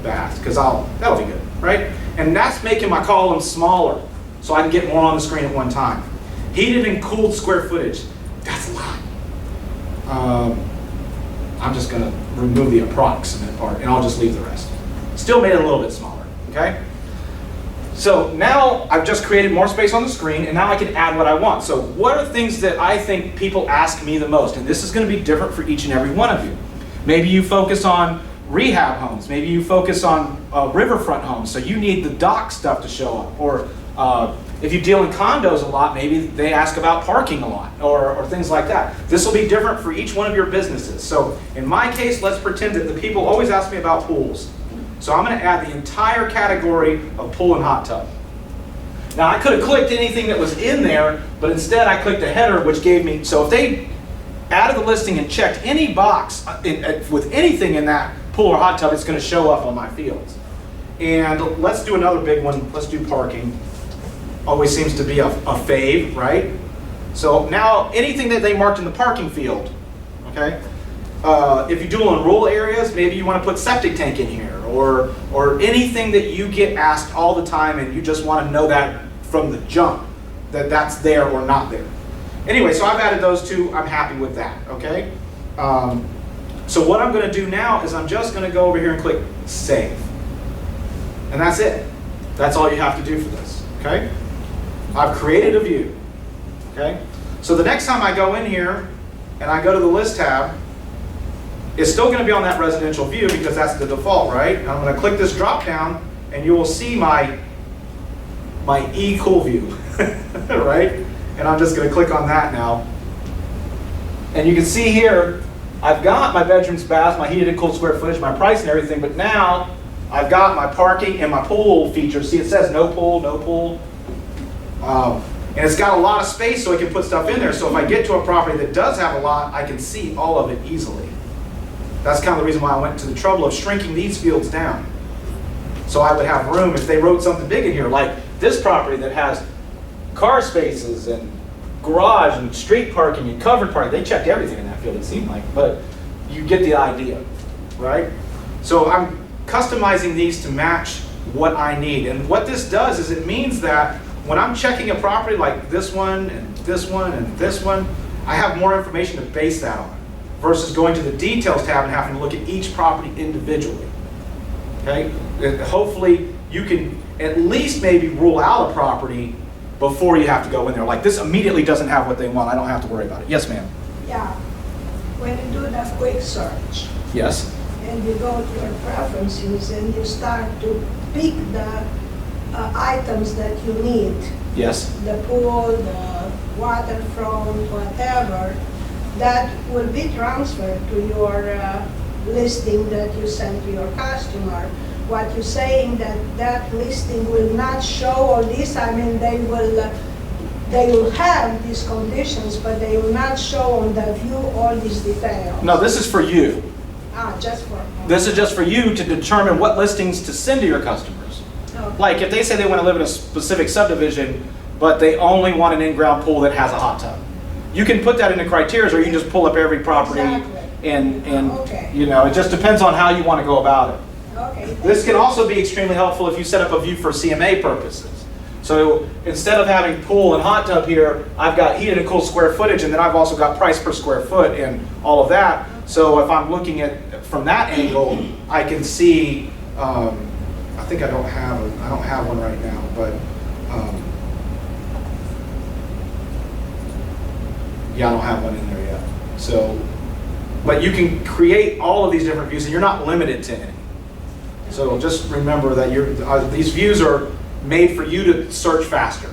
baths, because that'll be good, right? And that's making my column smaller, so I can get more on the screen at one time. Heated and cooled square footage, that's a lot. I'm just going to remove the approximate part, and I'll just leave the rest. Still made it a little bit smaller, okay? So now I've just created more space on the screen, and now I can add what I want. So what are things that I think people ask me the most? And this is going to be different for each and every one of you. Maybe you focus on rehab homes. Maybe you focus on riverfront homes, so you need the dock stuff to show up. Or if you deal in condos a lot, maybe they ask about parking a lot, or things like that. This will be different for each one of your businesses. So in my case, let's pretend that the people always ask me about pools. So I'm going to add the entire category of pool and hot tub. Now I could have clicked anything that was in there, but instead I clicked a header, which gave me, so if they added the listing and checked any box with anything in that pool or hot tub, it's going to show up on my fields. And let's do another big one. Let's do parking. Always seems to be a fave, right? So now anything that they marked in the parking field, okay? If you do in rural areas, maybe you want to put septic tank in here, or anything that you get asked all the time and you just want to know that from the jump, that that's there or not there. Anyway, so I've added those two. I'm happy with that, okay? So what I'm going to do now is I'm just going to go over here and click Save. And that's it. That's all you have to do for this, okay? I've created a view, okay? So the next time I go in here and I go to the List tab, it's still going to be on that residential view because that's the default, right? And I'm going to click this drop down and you will see my E-Cool view, right? And I'm just going to click on that now. And you can see here, I've got my bedrooms, baths, my heated and cooled square footage, my price and everything, but now I've got my parking and my pool features. See, it says no pool, no pool. And it's got a lot of space so I can put stuff in there. So if I get to a property that does have a lot, I can see all of it easily. That's kind of the reason why I went to the trouble of shrinking these fields down. So I would have room if they wrote something big in here, like this property that has car spaces and garage and street parking and covered parking. They checked everything in that field, it seemed like, but you get the idea, right? So I'm customizing these to match what I need. And what this does is it means that when I'm checking a property like this one and this one and this one, I have more information to base that on versus going to the details tab and having to look at each property individually. Okay? And hopefully you can at least maybe rule out a property before you have to go in there. Like this immediately doesn't have what they want. I don't have to worry about it. Yes, ma'am. Yeah, when you do the quick search Yes. and you go to your preferences and you start to pick the items that you need, Yes. the pool, the waterfront, whatever, that will be transferred to your listing that you send to your customer. What you're saying that listing will not show all this, I mean, they will have these conditions, but they will not show on the view all these details. No, this is for you. Just for. This is just for you to determine what listings to send to your customers. Okay. Like if they say they want to live in a specific subdivision, but they only want an in-ground pool that has a hot tub. You can put that into criteria, or you can just pull up every property Exactly. and Okay. you know, it just depends on how you want to go about it. Okay. This can also be extremely helpful if you set up a view for CMA purposes. So instead of having pool and hot tub here, I've got heated and cooled square footage, and then I've also got price per square foot and all of that. So if I'm looking at from that angle, I can see. I think I don't have one right now, but yeah, I don't have one in there yet. So, but you can create all of these different views, and you're not limited to any. So just remember that these views are made for you to search faster.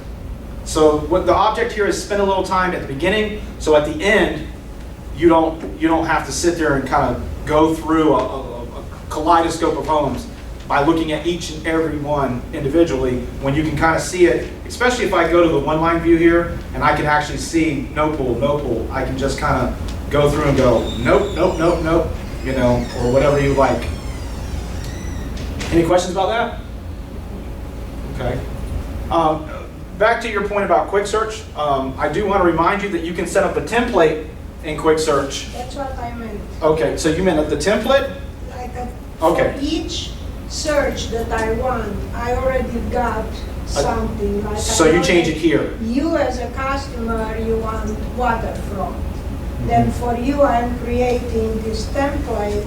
So what the object here is spend a little time at the beginning, so at the end, you don't have to sit there and kind of go through a kaleidoscope of homes by looking at each and every one individually, when you can kind of see it, especially if I go to the one-line view here, and I can actually see no pool, I can just kind of go through and go, nope, nope, nope, nope, you know, or whatever you like. Any questions about that? Okay. Back to your point about quick search, I do want to remind you that you can set up a template in quick search. That's what I meant. Okay, so you meant the template? Like Okay. for each search that I want, I already got something. Like So I you know change that it here. You as a customer, you want waterfront. Then for you, I'm creating this template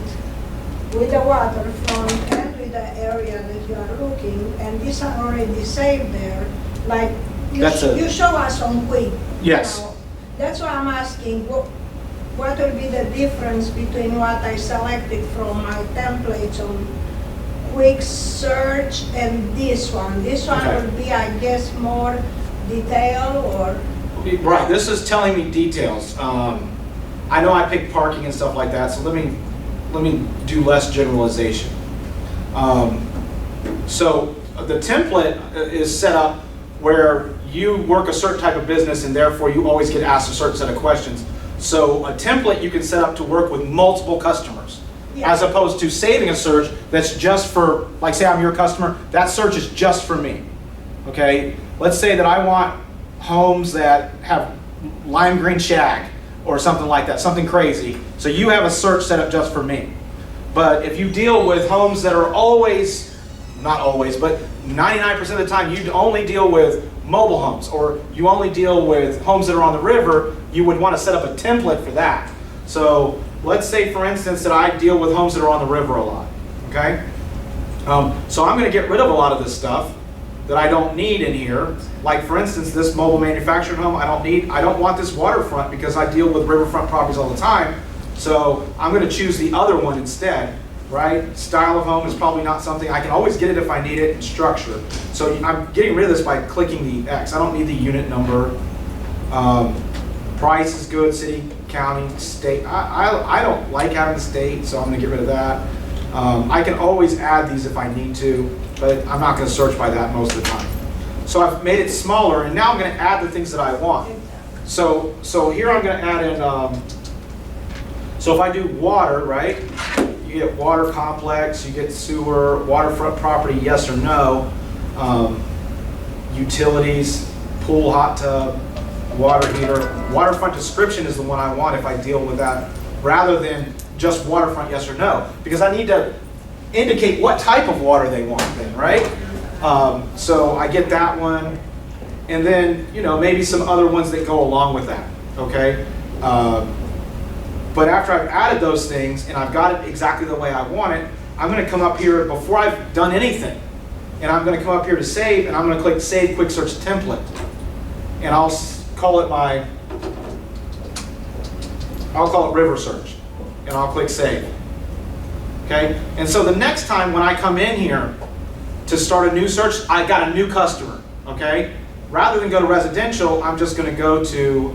with the waterfront and with the area that you are looking, and these are already saved there. Like you show us on Quick. Yes. Now. That's why I'm asking, what will be the difference between what I selected from my templates on Quick Search and this one? This one Okay. will be, I guess, more detail or? Right, this is telling me details. I know I picked parking and stuff like that, so let me do less generalization. So the template is set up where you work a certain type of business, and therefore you always get asked a certain set of questions. So a template you can set up to work with multiple customers, Yeah. as opposed to saving a search that's just for, like say I'm your customer, that search is just for me. Okay, let's say that I want homes that have lime green shag or something like that, something crazy. So you have a search set up just for me. But if you deal with homes that are always, not always, but 99% of the time you only deal with mobile homes, or you only deal with homes that are on the river, you would want to set up a template for that. So let's say, for instance, that I deal with homes that are on the river a lot, okay? So I'm going to get rid of a lot of this stuff that I don't need in here. Like, for instance, this mobile manufactured home, I don't want this waterfront because I deal with riverfront properties all the time. So I'm going to choose the other one instead, right? Style of home is probably not something, I can always get it if I need it, and structure. So I'm getting rid of this by clicking the X. I don't need the unit number. Price is good, city, county, state. I don't like having the state, so I'm going to get rid of that. I can always add these if I need to, but I'm not going to search by that most of the time. So I've made it smaller, and now I'm going to add the things that I want. So here I'm going to add in, so if I do water, right, you get water complex, you get sewer, waterfront property, yes or no, utilities, pool, hot tub, water heater. Waterfront description is the one I want if I deal with that, rather than just waterfront yes or no, because I need to indicate what type of water they want then, right? So I get that one, and then, you know, maybe some other ones that go along with that, okay? But after I've added those things and I've got it exactly the way I want it, I'm going to come up here before I've done anything, and I'm going to come up here to save, and I'm going to click Save Quick Search Template, and I'll call it River Search, and I'll click Save. Okay, and so the next time when I come in here to start a new search, I got a new customer. Okay, rather than go to residential, I'm just going to go to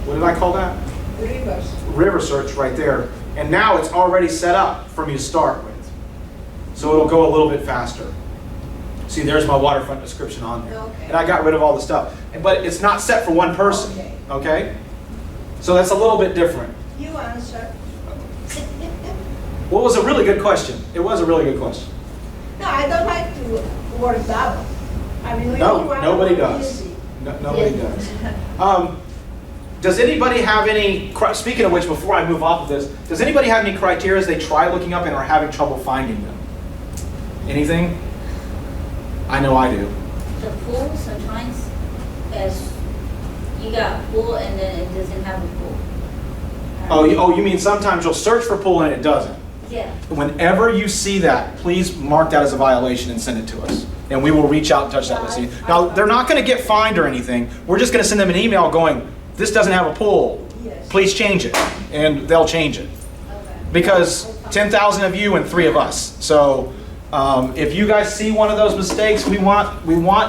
what did I call that? Rivers. River Search right there, and now it's already set up for me to start with, so it'll go a little bit faster. See, there's my waterfront description on there, Okay. and I got rid of all the stuff, but it's not set for one person. Okay. Okay, so that's a little bit different. You answer. Well, it was a really good question. It was a really good question. No, I don't like to work double. I mean, we No, need one nobody more does. easy. Nobody does. Does anybody have any, speaking of which, before I move off of this, does anybody have any criteria they try looking up and are having trouble finding them? Anything? I know I do. The pool sometimes is, you got a pool and then it doesn't have a pool. Oh, you mean sometimes you'll search for pool and it doesn't? Yeah. Whenever you see that, please mark that as a violation and send it to us. And we will reach out and touch that with you. Now, they're not going to get fined or anything. We're just going to send them an email going, this doesn't have a pool. Yes. Please change it. And they'll change it. Okay. Because 10,000 of you and 3 of us. So if you guys see one of those mistakes, we want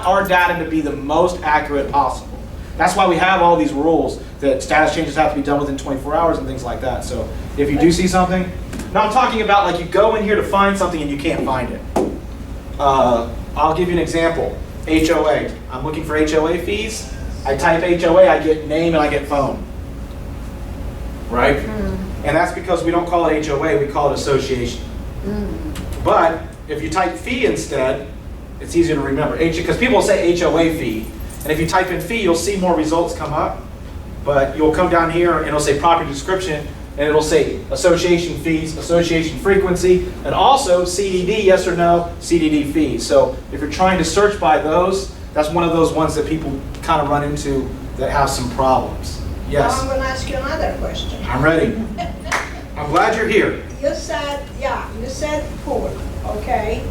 our data to be the most accurate possible. That's why we have all these rules that status changes have to be done within 24 hours and things like that. So if you do see something, now I'm talking about like you go in here to find something and you can't find it. I'll give you an example. HOA. I'm looking for HOA fees. I type HOA, I get name and I get phone. Right? And that's because we don't call it HOA, we call it association. But if you type fee instead, it's easier to remember. Because people say HOA fee, and if you type in fee, you'll see more results come up. But you'll come down here and it'll say property description, and it'll say association fees, association frequency, and also CDD, yes or no, CDD fees. So if you're trying to search by those, that's one of those ones that people kind of run into that have some problems. Now I'm Yes, going to ask you another question. I'm ready. I'm glad you're here. You said pool, okay?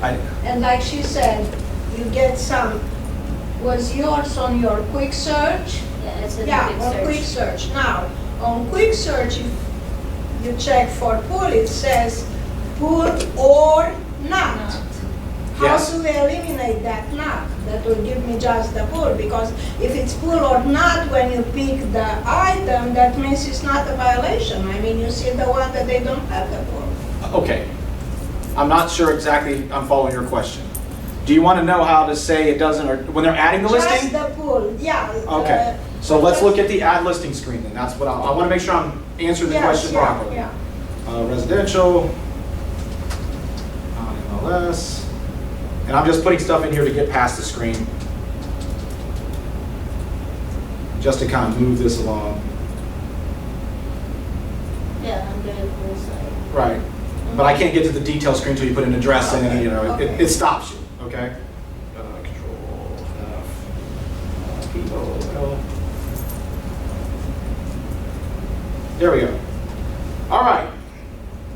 And like she said, you get some, was yours on your quick search? Yeah, it's a Yeah, quick on search. quick search. Now, on quick search, if you check for pool, it says pool or not. Not. How Yes. do we eliminate that not? That will give me just the pool, because if it's pool or not, when you pick the item, that means it's not a violation. I mean, you see the one that they don't have the pool. Okay. I'm not sure exactly I'm following your question. Do you want to know how to say it doesn't, or when they're adding the listing? Just the pool, yeah. Okay. So let's look at the add listing screen then. That's what I want to make sure I'm answering the Yes, question yeah, properly. yeah. Residential, MLS, and I'm just putting stuff in here to get past the screen, just to kind of move this along. Yeah, I'm good at pool side. Right. But I can't get to the detail screen until you put an address in, and you know, it stops you, okay? Control F, P-O-L. There we go. All right.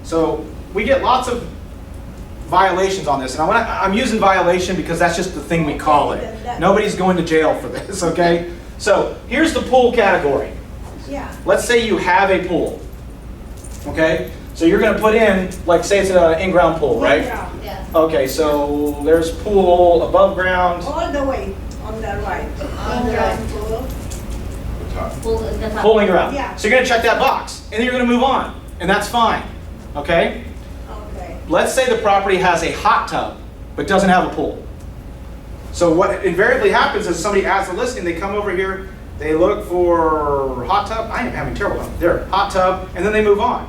So we get lots of violations on this, and I'm using violation because that's just the thing we call it. Nobody's going to jail for this, okay? So here's the pool category. Yeah. Let's say you have a pool, okay? So you're going to put in, like, say it's an in-ground pool, right? Yeah. Yeah. Okay, so there's pool above ground, All the way on the right. On the right. Pool. The top. Pool at the top. pooling around. Yeah. So you're going to check that box, and then you're going to move on, and that's fine, okay? Okay. Let's say the property has a hot tub, but doesn't have a pool. So what invariably happens is somebody adds a listing, they come over here, they look for hot tub. I am having terrible luck. There, hot tub, and then they move on.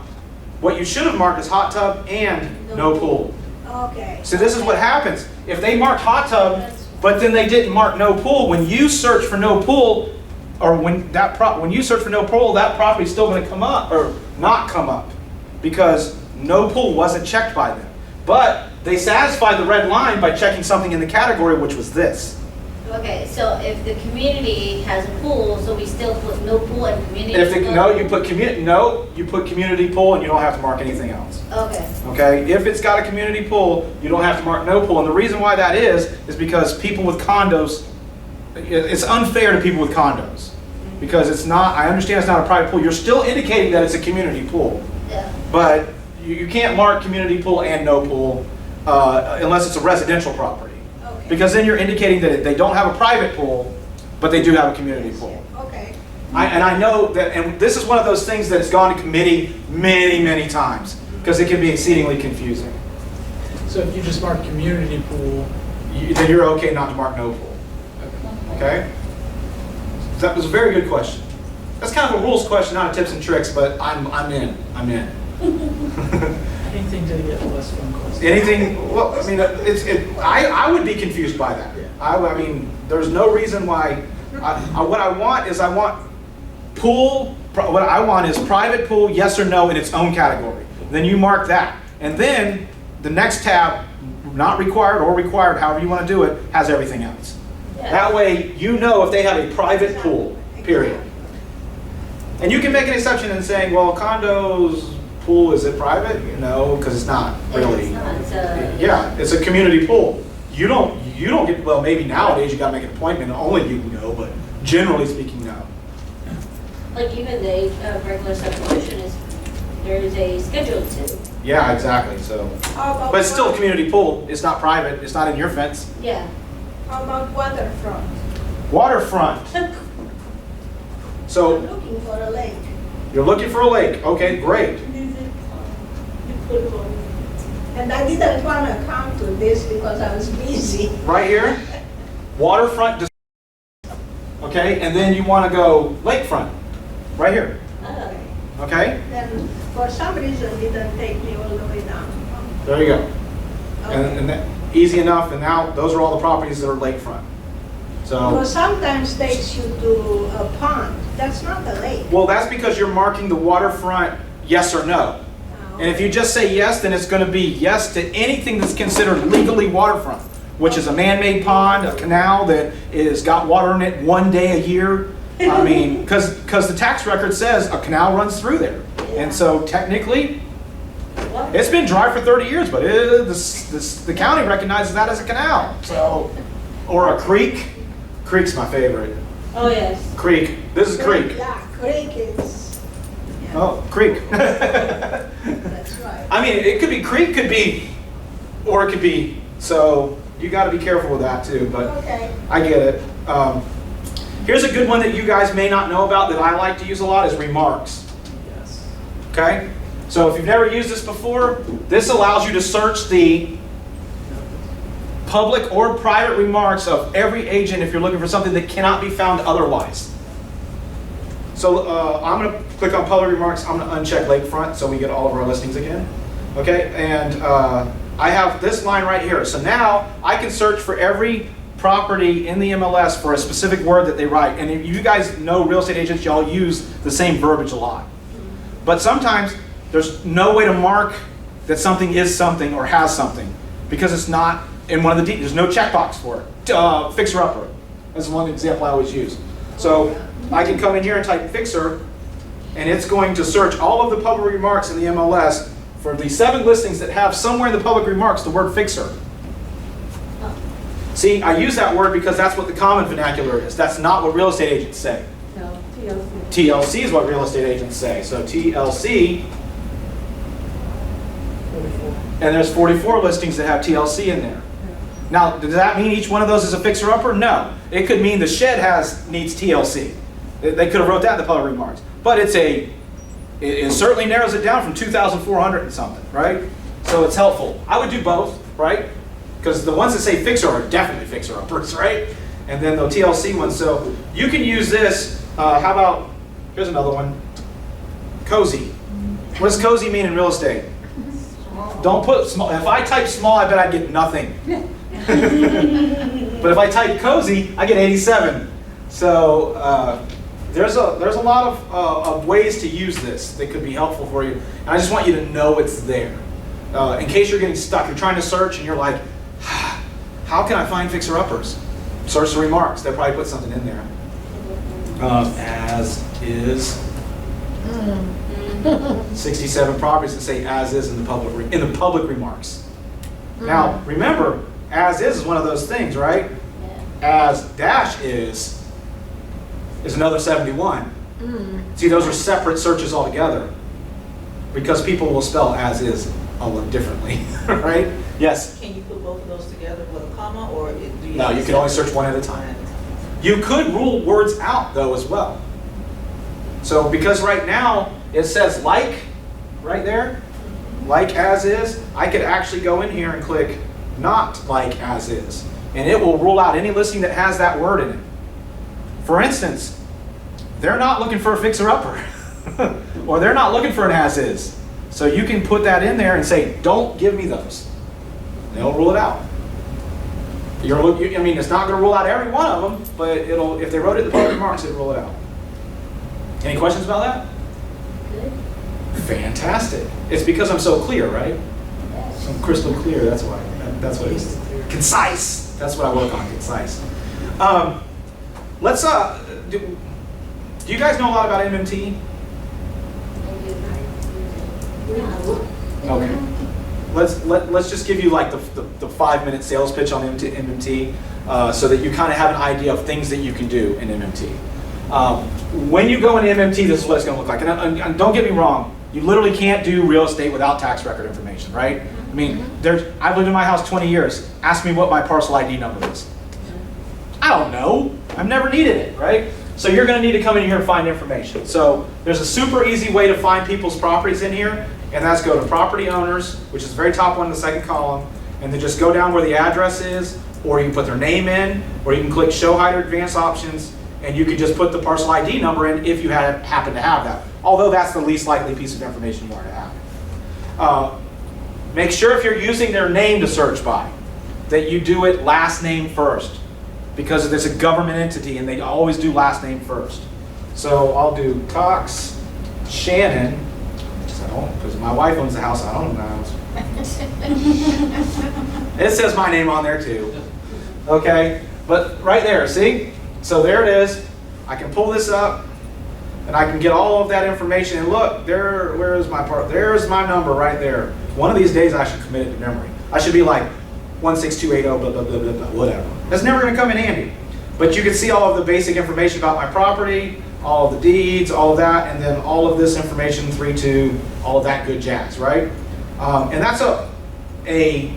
What you should have marked is hot tub and no pool. Okay. So this is what happens. If they marked hot tub, but then they didn't mark no pool, when you search for no pool, or when you search for no pool, that property's still gonna come up, or not come up, because no pool wasn't checked by them. But they satisfied the red line by checking something in the category, which was this. Okay, so if the community has a pool, so we still put no pool and community? You put community pool and you don't have to mark anything else. Okay. Okay, if it's got a community pool, you don't have to mark no pool. And the reason why that is because people with condos, it's unfair to people with condos. Because it's not, I understand it's not a private pool, you're still indicating that it's a community pool. Yeah. But you can't mark community pool and no pool unless it's a residential property. Okay. Because then you're indicating that they don't have a private pool, but they do have a community pool. Okay. And I know that, and this is one of those things that's gone to committee many, many times, because it can be exceedingly confusing. So if you just mark community pool, Then you're okay not to mark no pool. Okay? That was a very good question. That's kind of a rules question, not a tips and tricks, but I'm in. anything to get less phone calls. Anything, well, I mean, I would be confused by that. I mean, there's no reason why, what I want is pool, what I want is private pool, yes or no, in its own category. Then you mark that. And then the next tab, not required or required, however you want to do it, has everything else. That way, you know if they have a private pool, period. And you can make an exception in saying, well, condos pool, is it private? No, because it's not really. It's not, it's a. Yeah, it's a community pool. You don't get, well, maybe nowadays you gotta make an appointment, only you can go, but generally speaking, no. Like even the regular subdivision there is a schedule to. Yeah, exactly, so. How about But it's still a community pool, it's not private, it's not in your fence. Yeah. How about waterfront? Waterfront. I'm So, looking for a lake. you're looking for a lake, okay, great. And I didn't want to come to this because I was busy. Right here, waterfront, okay, and then you wanna go lakefront, right here, Okay. okay? Then for some reason didn't take me all the way down. There you go. Okay. And that, easy enough, and now those are all the properties that are lakefront. So, Because sometimes takes you to a pond. That's not a lake. well, that's because you're marking the waterfront yes or no. And if you just say yes, then it's going to be yes to anything that's considered legally waterfront, which is a man-made pond, a canal that is got water in it one day a year. I mean, because the tax record says a canal runs through there. And so technically, it's been dry for 30 years, but the county recognizes that as a canal. So, or a creek. Creek's my favorite. Oh, yes. Creek. This is creek. Yeah, creek is. Yeah, Oh, creek. that's right. I mean, it could be creek, could be, or it could be, so you got to be careful with that too, but Okay. I get it. Here's a good one that you guys may not know about that I like to use a lot is remarks. Yes. Okay? So if you've never used this before, this allows you to search the public or private remarks of every agent if you're looking for something that cannot be found otherwise. So I'm going to click on public remarks. I'm going to uncheck lakefront so we get all of our listings again. Okay, and I have this line right here. So now I can search for every property in the MLS for a specific word that they write. And if you guys know real estate agents, y'all use the same verbiage a lot. But sometimes there's no way to mark that something is something or has something because it's not in one of the, there's no checkbox for it. Fixer upper. That's one example I always use. So I can come in here and type fixer, and it's going to search all of the public remarks in the MLS for the 7 listings that have somewhere in the public remarks the word fixer. See, I use that word because that's what the common vernacular is. That's not what real estate agents say. No, TLC. TLC is what real estate agents say. So TLC, 44. and there's 44 listings that have TLC in there. Now, does that mean each one of those is a fixer-upper? No. It could mean the shed needs TLC. They could have wrote that in the public remarks. But it certainly narrows it down from 2,400 and something, right? So it's helpful. I would do both, right? Because the ones that say fixer are definitely fixer-uppers, right? And then the TLC ones. So you can use this. How about, here's another one. Cozy. What does cozy mean in real estate? Don't put small. If I type small, I bet I'd get nothing. But if I type cozy, I get 87. So there's a lot of ways to use this that could be helpful for you. And I just want you to know it's there. In case you're getting stuck, you're trying to search and you're like, how can I find fixer-uppers? Search the remarks. They'll probably put something in there. As is. 67 properties that say as is in the public remarks. Now, remember, as is one of those things, right? As dash is another 71. See, those are separate searches altogether because people will spell as is a little differently, right? Yes? Can you put both of those together with a comma, or do you? No, you can only search one at a time. You could rule words out, though, as well. So, because right now it says like, right there, like as is, I could actually go in here and click not like as is, and it will rule out any listing that has that word in it. For instance, they're not looking for a fixer-upper, or they're not looking for an as is. So you can put that in there and say, don't give me those. They'll rule it out. I mean, it's not going to rule out every one of them, but if they wrote it in the public remarks, it'll rule it out. Any questions about that? Good. Fantastic. It's because I'm so clear, right? Yes. I'm crystal clear, that's why. That's what it is. Concise. That's what I work on, concise. Let's, do you guys know a lot about MMT? Okay. Let's just give you like the 5-minute sales pitch on MMT so that you kind of have an idea of things that you can do in MMT. When you go into MMT, this is what it's going to look like. And don't get me wrong, you literally can't do real estate without tax record information, right? I mean, I've lived in my house 20 years. Ask me what my parcel ID number is. I don't know. I've never needed it, right? So you're going to need to come in here and find information. So there's a super easy way to find people's properties in here, and that's go to property owners, which is the very top one in the second column, and then just go down where the address is, or you can put their name in, or you can click show hide or advanced options, and you can just put the parcel ID number in if you happen to have that. Although that's the least likely piece of information you are to have. Make sure if you're using their name to search by, that you do it last name first, because it's a government entity and they always do last name first. So I'll do Cox Shannon, because my wife owns the house, I don't own the house. It says my name on there too. Okay, but right there, see? So there it is. I can pull this up and I can get all of that information, and look, where is my part? There's my number right there. One of these days I should commit it to memory. I should be like 16280 blah blah blah blah blah, whatever. That's never going to come in handy. But you can see all of the basic information about my property, all of the deeds, all of that, and then all of this information, 3-2, all of that good jazz, right? And that's a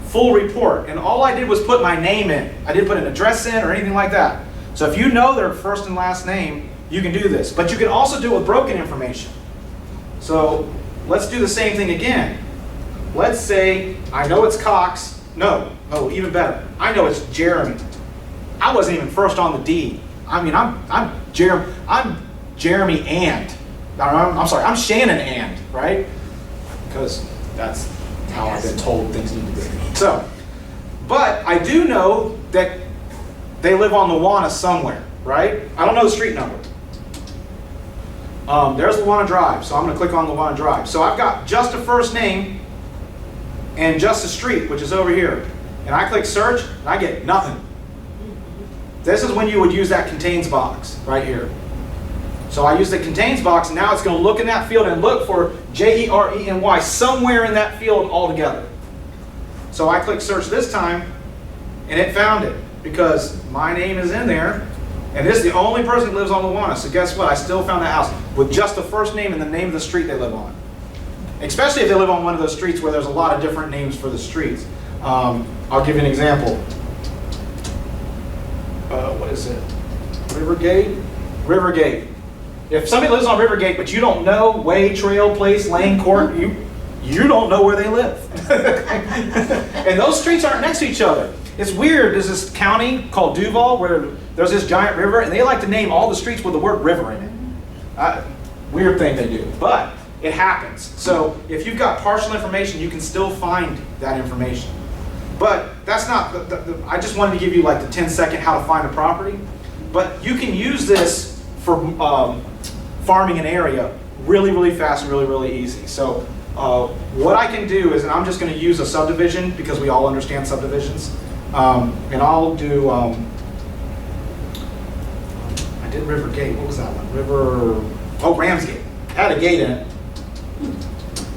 full report. And all I did was put my name in. I didn't put an address in or anything like that. So if you know their first and last name, you can do this. But you can also do it with broken information. So let's do the same thing again. Let's say I know it's Cox. No, even better. I know it's Jeremy. I wasn't even first on the deed. I mean, I'm Jeremy and. I'm sorry, I'm Shannon and, right? Because that's how I've been told things need to be. So, but I do know that they live on Luana somewhere, right? I don't know the street number. There's Luana Drive, so I'm going to click on Luana Drive. So I've got just a first name and just a street, which is over here. And I click search, and I get nothing. This is when you would use that contains box right here. So I use the contains box, and now it's going to look in that field and look for Jeremy somewhere in that field altogether. So I click search this time, and it found it because my name is in there, and this is the only person that lives on Luana. So guess what? I still found that house with just the first name and the name of the street they live on. Especially if they live on one of those streets where there's a lot of different names for the streets. I'll give you an example. What is it? Rivergate? Rivergate. If somebody lives on Rivergate, but you don't know way, trail, place, lane, court, you don't know where they live. And those streets aren't next to each other. It's weird. There's this county called Duval where there's this giant river, and they like to name all the streets with the word river in it. Weird thing they do, but it happens. So if you've got partial information, you can still find that information. But that's not, I just wanted to give you like the 10-second how to find a property. But you can use this for farming an area really, really fast and really, really easy. So what I can do is, and I'm just going to use a subdivision because we all understand subdivisions, and I'll do, I did River Gate, what was that one? Ramsgate, had a gate in it.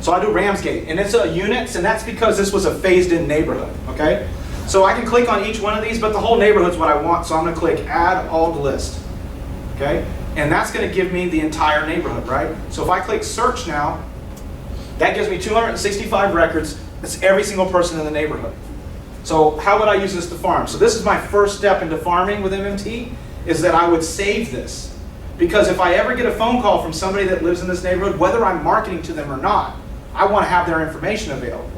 So I do Ramsgate, and it's a units, and that's because this was a phased-in neighborhood, okay? So I can click on each one of these, but the whole neighborhood's what I want, so I'm gonna click Add All to List, okay? And that's gonna give me the entire neighborhood, right? So if I click Search now, that gives me 265 records. That's every single person in the neighborhood. So how would I use this to farm? So this is my first step into farming with MMT, is that I would save this. Because if I ever get a phone call from somebody that lives in this neighborhood, whether I'm marketing to them or not, I want to have their information available.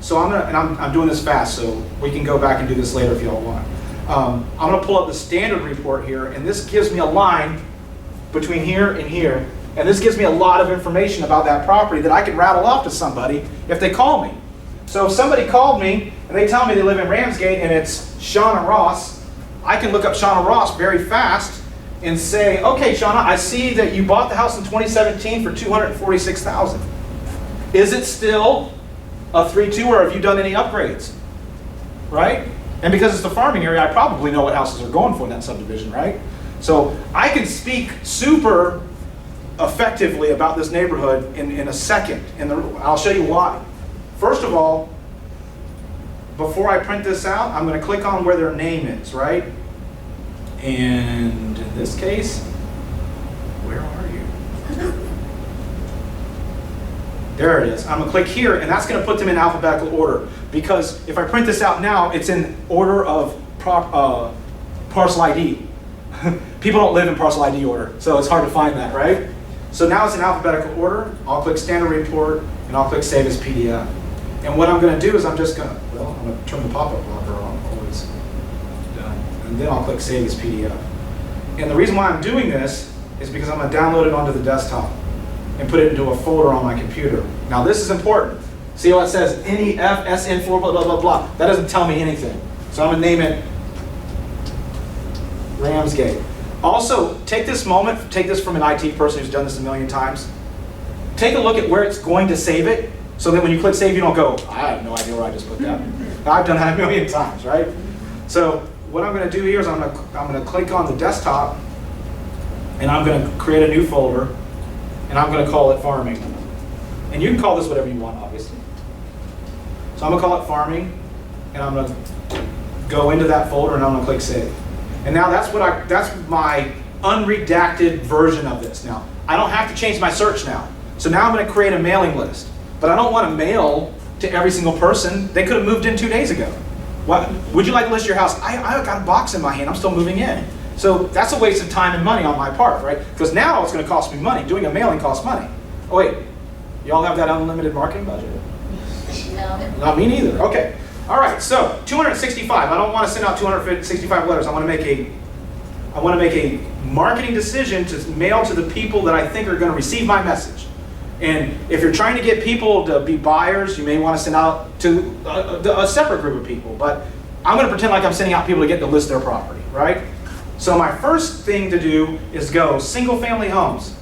So I'm doing this fast, so we can go back and do this later if y'all want. I'm going to pull up the standard report here, and this gives me a line between here and here, and this gives me a lot of information about that property that I can rattle off to somebody if they call me. So if somebody called me and they tell me they live in Ramsgate and it's Shauna Ross, I can look up Shauna Ross very fast and say, okay, Shauna, I see that you bought the house in 2017 for $246,000. Is it still a 3-2, or have you done any upgrades? Right? And because it's the farming area, I probably know what houses are going for in that subdivision, right? So I can speak super effectively about this neighborhood in a second, and I'll show you why. First of all, before I print this out, I'm going to click on where their name is, right? And in this case, where are you? There it is. I'm going to click here, and that's going to put them in alphabetical order. Because if I print this out now, it's in order of parcel ID. People don't live in parcel ID order, so it's hard to find that, right? So now it's in alphabetical order. I'll click Standard Report, and I'll click Save as PDF. And what I'm going to do is I'm just going to, I'm going to turn the pop-up blocker on, always done. And then I'll click Save as PDF. And the reason why I'm doing this is because I'm going to download it onto the desktop and put it into a folder on my computer. Now this is important. See how it says NEF SN4 blah blah blah blah. That doesn't tell me anything. So I'm gonna name it Ramsgate. Also, take this moment, take this from an IT person who's done this a million times. Take a look at where it's going to save it, so that when you click save, you don't go, I have no idea where I just put that. I've done that a million times, right? So what I'm gonna do here is I'm gonna click on the desktop, and I'm gonna create a new folder, and I'm going to call it farming. And you can call this whatever you want, obviously. So I'm going to call it farming, and I'm going to go into that folder, and I'm going to click save. And now that's my unredacted version of this. Now I don't have to change my search now. So now I'm going to create a mailing list, but I don't want to mail to every single person. They could have moved in 2 days ago. What would you like to list your house? I got a box in my hand. I'm still moving in. So that's a waste of time and money on my part, right? Because now it's going to cost me money. Doing a mailing costs money. Oh wait, y'all have that unlimited marketing budget? No. Not me neither. Okay. All right. So 265. I don't want to send out 265 letters. I want to make a marketing decision to mail to the people that I think are going to receive my message. And if you're trying to get people to be buyers, you may want to send out to a separate group of people. But I'm going to pretend like I'm sending out people to get to list their property, right? So my first thing to do is go single family homes.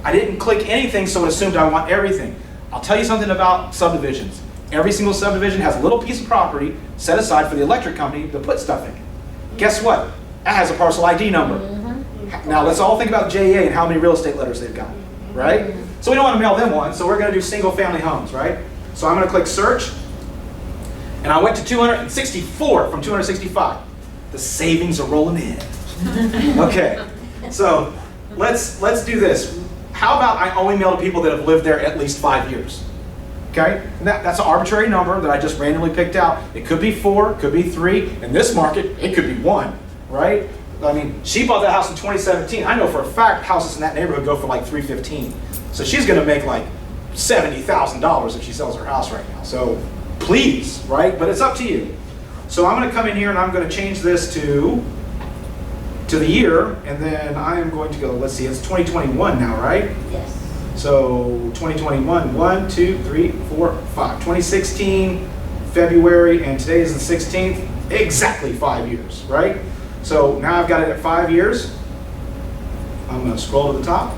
I didn't click anything, so it assumed I want everything. I'll tell you something about subdivisions. Every single subdivision has a little piece of property set aside for the electric company to put stuff in. Guess what? That has a parcel ID number. Now let's all think about JEA and how many real estate letters they've got, right? So we don't want to mail them one, so we're going to do single family homes, right? So I'm going to click search, and I went to 264 from 265. The savings are rolling in. Okay, so let's do this. How about I only mail to people that have lived there at least 5 years? Okay, and that's an arbitrary number that I just randomly picked out. It could be 4, it could be 3. In this market, it could be 1, right? I mean, she bought that house in 2017. I know for a fact houses in that neighborhood go for like $315. So she's going to make like $70,000 if she sells her house right now. So please, right? But it's up to you. So I'm going to come in here and I'm going to change this to the year, and then I am going to go, let's see, it's 2021 now, right? Yes. So 2021, 1, 2, 3, 4, 5. 2016, February, and today is the 16th, exactly 5 years, right? So now I've got it at 5 years. I'm going to scroll to the top.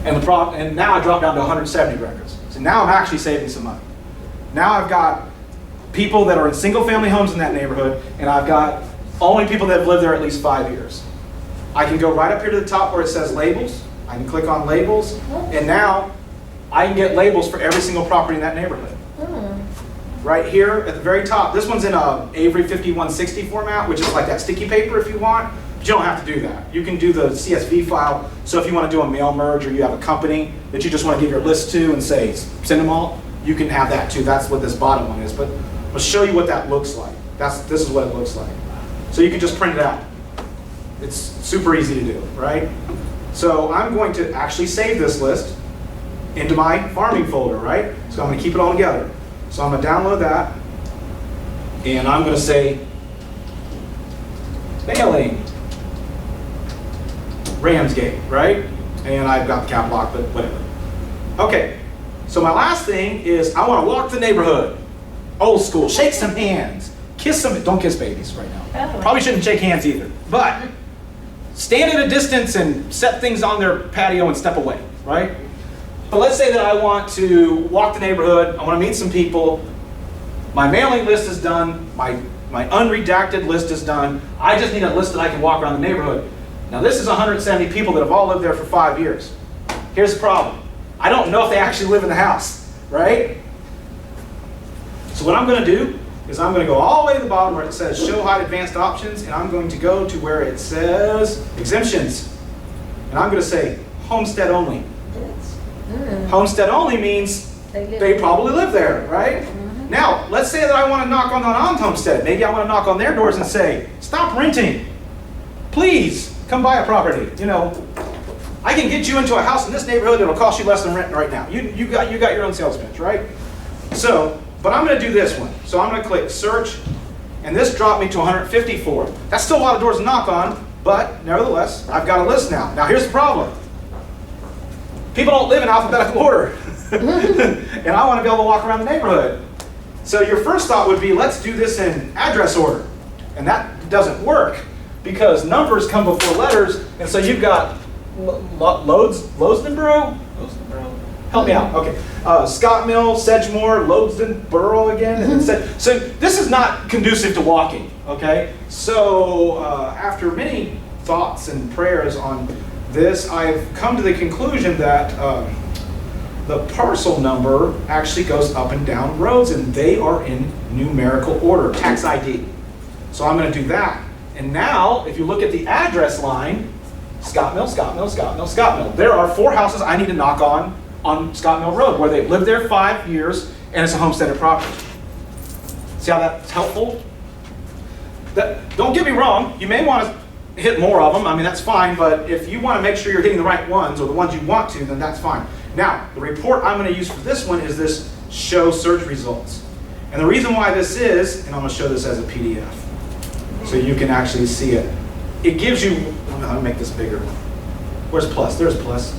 And now I drop down to 170 records. So now I'm actually saving some money. Now I've got people that are in single-family homes in that neighborhood, and I've got only people that have lived there at least 5 years. I can go right up here to the top where it says labels. I can click on labels, and now I can get labels for every single property in that neighborhood. Right here at the very top, this one's in a Avery 5160 format, which is like that sticky paper if you want. But you don't have to do that. You can do the CSV file. So if you want to do a mail merge, or you have a company that you just want to give your list to and say, send them all, you can have that too. That's what this bottom one is. But I'll show you what that looks like. This is what it looks like. So you can just print it out. It's super easy to do, right? So I'm going to actually save this list into my farming folder, right? So I'm going to keep it all together. So I'm going to download that, and I'm going to say, mailing, Ramsgate, right? And I've got the cap lock, but whatever. Okay, so my last thing is I want to walk the neighborhood. Old school, shake some hands, kiss some, don't kiss babies right now. Oh. Probably shouldn't shake hands either, but stand at a distance and set things on their patio and step away, right? But let's say that I want to walk the neighborhood, I want to meet some people, my mailing list is done, my unredacted list is done, I just need a list that I can walk around the neighborhood. Now this is 170 people that have all lived there for 5 years. Here's the problem. I don't know if they actually live in the house, right? So what I'm going to do is I'm going to go all the way to the bottom where it says show hide advanced options, and I'm going to go to where it says exemptions. And I'm going to say homestead only. Homestead only means they probably live there, right? Now, let's say that I want to knock on the non-homestead. Maybe I want to knock on their doors and say, stop renting. Please, come buy a property. You know, I can get you into a house in this neighborhood that'll cost you less than rent right now. You got your own sales pitch, right? So, but I'm going to do this one. So I'm going to click search, and this dropped me to 154. That's still a lot of doors to knock on, but nevertheless, I've got a list now. Now here's the problem. People don't live in alphabetical order. And I want to be able to walk around the neighborhood. So your first thought would be, let's do this in address order. And that doesn't work because numbers come before letters. And so you've got Lowsdenboro? Help me out. Okay. Scott Mill, Sedgemore, Lowsdenboro again. And so this is not conducive to walking. Okay. So after many thoughts and prayers on this, I've come to the conclusion that the parcel number actually goes up and down roads, and they are in numerical order, tax ID. So I'm going to do that. And now, if you look at the address line, Scott Mill, Scott Mill, Scott Mill, Scott Mill. There are 4 houses I need to knock on Scott Mill Road, where they've lived there 5 years, and it's a homesteaded property. See how that's helpful? Don't get me wrong, you may want to hit more of them, I mean that's fine, but if you want to make sure you're hitting the right ones, or the ones you want to, then that's fine. Now, the report I'm going to use for this one is this show search results. And the reason why this is, and I'm going to show this as a PDF, so you can actually see it. It gives you, let me make this bigger. Where's plus? There's plus.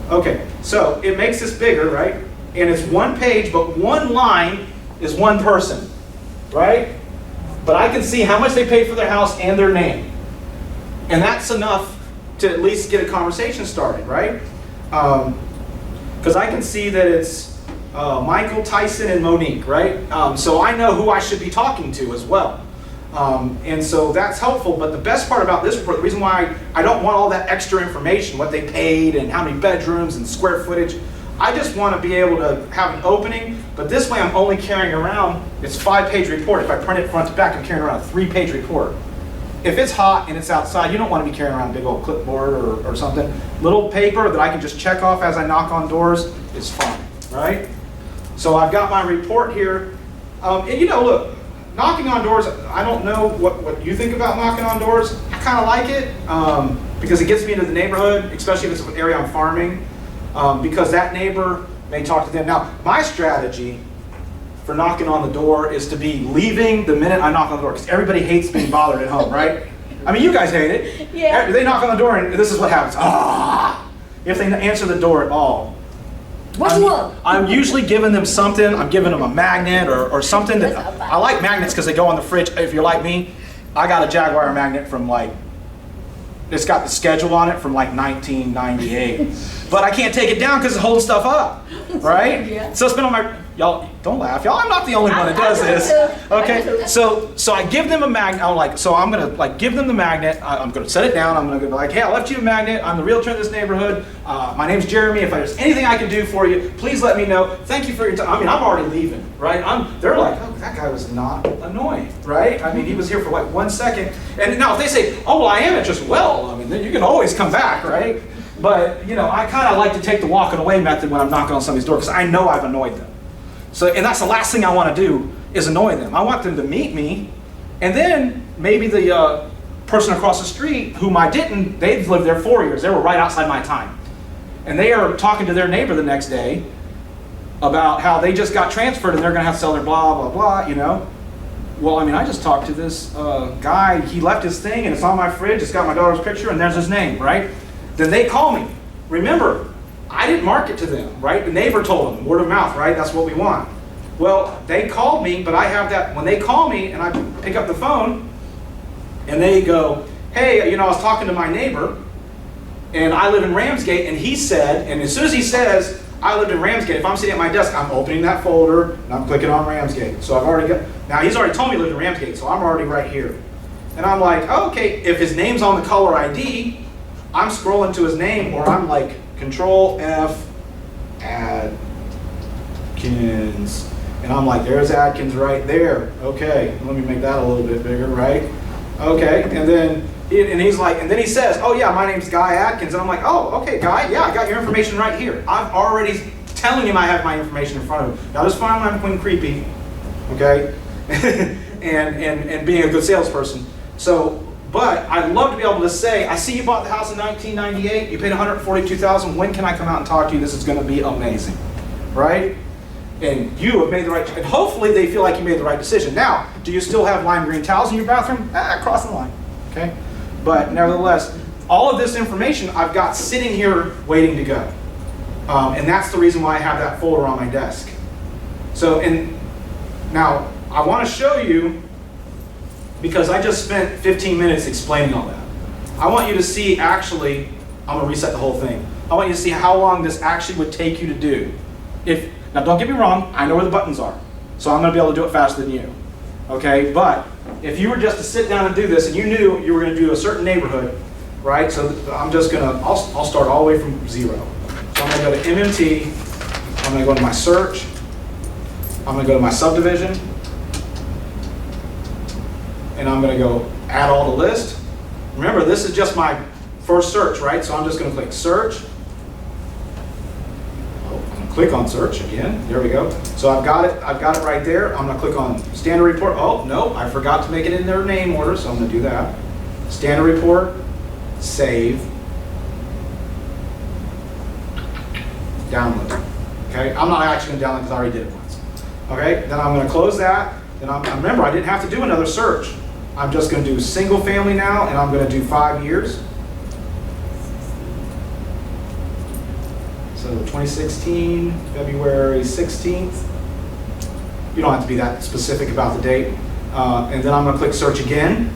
Okay, so it makes this bigger, right? And it's 1 page, but 1 line is 1 person, right? But I can see how much they paid for their house and their name. And that's enough to at least get a conversation started, right? Because I can see that it's Michael, Tyson, and Monique, right? So I know who I should be talking to as well. And so that's helpful, but the best part about this report, the reason why I don't want all that extra information, what they paid and how many bedrooms and square footage, I just want to be able to have an opening, but this way I'm only carrying around, it's a 5-page report. If I print it front to back, I'm carrying around a 3-page report. If it's hot and it's outside, you don't want to be carrying around a big old clipboard or something. Little paper that I can just check off as I knock on doors is fine, right? So I've got my report here. And you know, look, knocking on doors, I don't know what you think about knocking on doors. I kind of like it because it gets me into the neighborhood, especially if it's an area I'm farming, because that neighbor may talk to them. Now, my strategy for knocking on the door is to be leaving the minute I knock on the door, because everybody hates being bothered at home, right? I mean, you guys hate it. Yeah. They knock on the door and this is what happens. Ah! If they answer the door at all. I'm usually giving them something. I'm giving them a magnet or something that, I like magnets because they go on the fridge. If you're like me, I got a Jaguar magnet from like it's got the schedule on it from like 1998. But I can't take it down because it's holding stuff up, right? Yeah. So it's been on my, y'all, don't laugh, y'all, I'm not the only one that does this. Okay, so I give them a magnet, I'm like, so I'm gonna like give them the magnet, I'm gonna set it down, I'm gonna be like, hey, I left you a magnet, I'm the realtor in this neighborhood, my name's Jeremy, if there's anything I can do for you, please let me know, thank you for your time. I mean, I'm already leaving, right? They're like, oh, that guy was not annoying, right? I mean, he was here for like 1 second, and now if they say, oh, well, I am interested, well, I mean, then you can always come back, right? But, you know, I kind of like to take the walking away method when I'm knocking on somebody's door because I know I've annoyed them. So, and that's the last thing I want to do is annoy them. I want them to meet me, and then maybe the person across the street, whom I didn't, they've lived there 4 years. They were right outside my time. And they are talking to their neighbor the next day about how they just got transferred and they're going to have to sell their blah, blah, blah, you know. Well, I mean, I just talked to this guy. He left his thing, and it's on my fridge. It's got my daughter's picture, and there's his name, right? Then they call me. Remember, I didn't market to them, right? The neighbor told them, word of mouth, right? That's what we want. Well, they called me, but I have that, when they call me and I pick up the phone and they go, hey, you know, I was talking to my neighbor and I live in Ramsgate, and he said, and as soon as he says, I live in Ramsgate, if I'm sitting at my desk, I'm opening that folder and I'm clicking on Ramsgate. So I've already got, now he's already told me he lived in Ramsgate, so I'm already right here. And I'm like, oh, okay, if his name's on the caller ID, I'm scrolling to his name, or I'm like, Control F, Adkins, and I'm like, there's Adkins right there. Okay, let me make that a little bit bigger, right? Okay, and then he's like, and then he says, oh yeah, my name's Guy Adkins, and I'm like, oh, okay, Guy, yeah, I got your information right here. I'm already telling him I have my information in front of him. Now, just find my between creepy, okay, and being a good salesperson. So. But I'd love to be able to say, I see you bought the house in 1998, you paid $142,000, when can I come out and talk to you? This is going to be amazing, right? And you have made the right, and hopefully they feel like you made the right decision. Now, do you still have lime green towels in your bathroom? Cross the line, okay? But nevertheless, all of this information I've got sitting here waiting to go. And that's the reason why I have that folder on my desk. So, and now I want to show you, because I just spent 15 minutes explaining all that. I want you to see actually, I'm gonna reset the whole thing. I want you to see how long this actually would take you to do. Now don't get me wrong, I know where the buttons are. So I'm gonna be able to do it faster than you. Okay, but if you were just to sit down and do this and you knew you were gonna do a certain neighborhood, right? So I'm just gonna, I'll start all the way from 0. So I'm gonna go to MMT, I'm gonna go to my search, I'm gonna go to my subdivision, and I'm going to go add all to list. Remember, this is just my first search, right? So I'm just going to click search. Oh, I'm going to click on search again. There we go. So I've got it right there. I'm going to click on standard report. Oh, no, I forgot to make it in their name order, so I'm going to do that. Standard report, save, download. Okay, I'm not actually going to download because I already did it once. Okay, then I'm going to close that. Then remember, I didn't have to do another search. I'm just going to do single family now, and I'm going to do 5 years. So 2016, February 16th. You don't have to be that specific about the date. And then I'm going to click search again.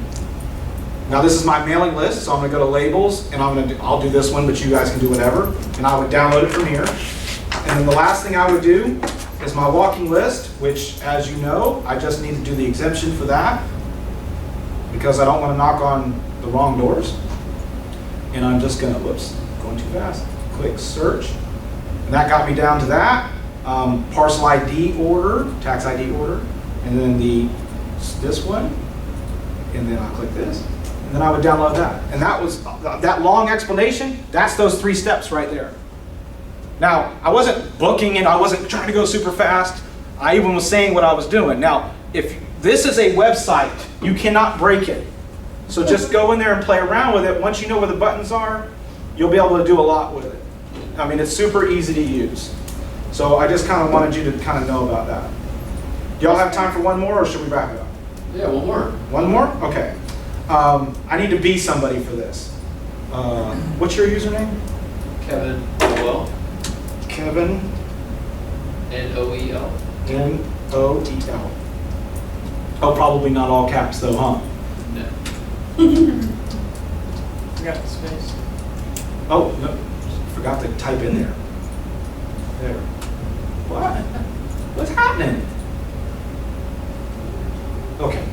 Now this is my mailing list, so I'm going to go to labels, and I'll do this one, but you guys can do whatever. And I would download it from here. And then the last thing I would do is my walking list, which, as you know, I just need to do the exemption for that because I don't want to knock on the wrong doors. And I'm just going to, whoops, going too fast, click search. And that got me down to that. Parcel ID order, tax ID order, and then this one, and then I'll click this, and then I would download that. And that was, that long explanation, that's those 3 steps right there. Now, I wasn't booking it, I wasn't trying to go super fast. I even was saying what I was doing. Now, if this is a website, you cannot break it. So just go in there and play around with it. Once you know where the buttons are, you'll be able to do a lot with it. I mean, it's super easy to use. So I just kind of wanted you to kind of know about that. Do y'all have time for one more, or should we wrap it up? Yeah, one more. One more? Okay. I need to be somebody for this. What's your username? Kevin Noel. Kevin. N-O-E-L. N-O-E-L. Oh, probably not all caps though, huh? No. Forgot the space. Oh, no, forgot to type in there. There. What? What's happening? Okay.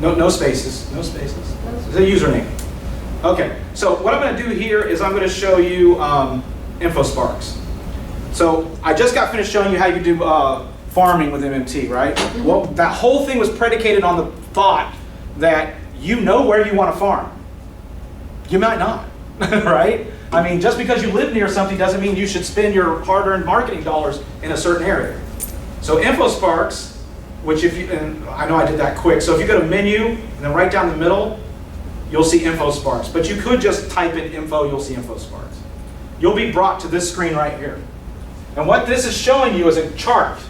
No spaces, no spaces. It's a username. Okay, so what I'm going to do here is I'm going to show you InfoSparks. So I just got finished showing you how you can do farming with MMT, right? Well, that whole thing was predicated on the thought that you know where you want to farm. You might not, right? I mean, just because you live near something doesn't mean you should spend your hard-earned marketing dollars in a certain area. So InfoSparks, which if you, and I know I did that quick, so if you go to menu and then right down the middle, you'll see InfoSparks. But you could just type in info, you'll see InfoSparks. You'll be brought to this screen right here. And what this is showing you is a chart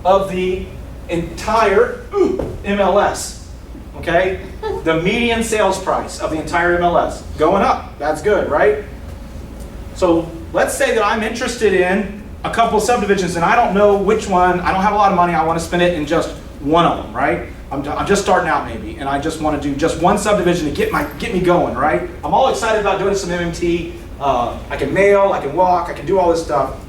of the entire MLS, okay? The median sales price of the entire MLS, going up. That's good, right? So let's say that I'm interested in a couple subdivisions and I don't know which one, I don't have a lot of money, I want to spend it in just one of them, right? I'm just starting out maybe, and I just want to do just one subdivision to get me going, right? I'm all excited about doing some MMT. I can mail, I can walk, I can do all this stuff.